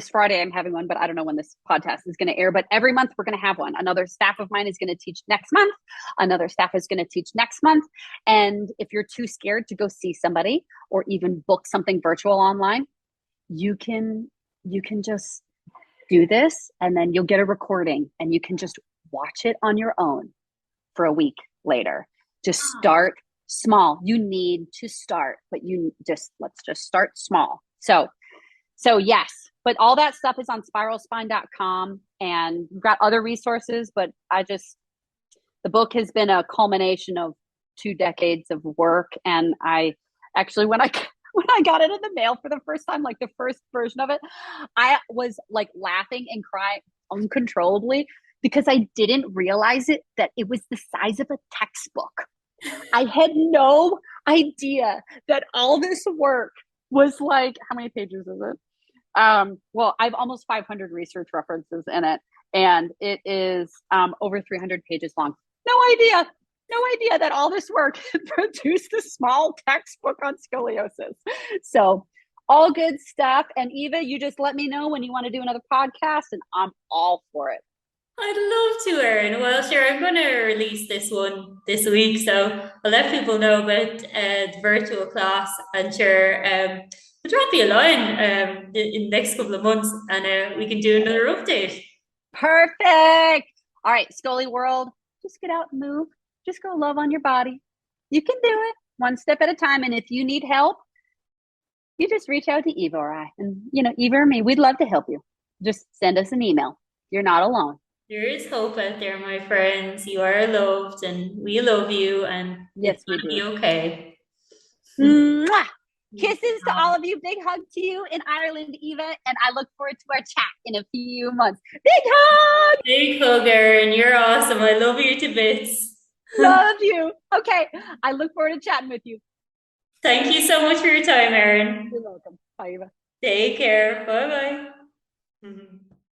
Friday I'm having one, but I don't know when this podcast is going to air. But every month we're going to have one. Another staff of mine is going to teach next month. Another staff is going to teach next month. And if you're too scared to go see somebody or even book something virtual online, you can just do this, and then you'll get a recording and you can just watch it on your own for a week later. Just Oh, start small. You need to start, but let's just start small. So yes, but all that stuff is on spiralspine.com, and we've got other resources, but the book has been a culmination of 2 decades of work. And I actually, when I when I got it in the mail for the first time, like the first version of it, I was like laughing and crying uncontrollably because I didn't realize that it was the size of a textbook. I had no idea that all this work was like, how many pages is it? Well, I have almost 500 research references in it, and it is over 300 pages long. No idea that all this work produced a small textbook on scoliosis. So, all good stuff. And Eva, you just let me know when you want to do another podcast, and I'm all for it. I'd love to, Erin. Well, sure, I'm going to release this one this week, so I'll let people know about the virtual class. And sure, I'll drop you a line in the next couple of months, and we can do another update. Perfect. All right, Scully World, just get out and move. Just go love on your body. You can do it one step at a time. And if you need help, you just reach out to Eva or I. And, Eva or me, we'd love to help you. Just send us an email. You're not alone. There is hope out there, my friends. You are loved, and we love you, and it's Yes, we going to be do. okay. Mwah! Kisses to all of you. Big hug to you in Ireland, Eva. And I look forward to our chat in a few months. Big hug. Big hug, Erin. You're awesome. I love you to bits. Love you. Okay. I look forward to chatting with you. Thank you so much for your time, Erin. You're welcome. Bye, Eva. Take care. Bye bye.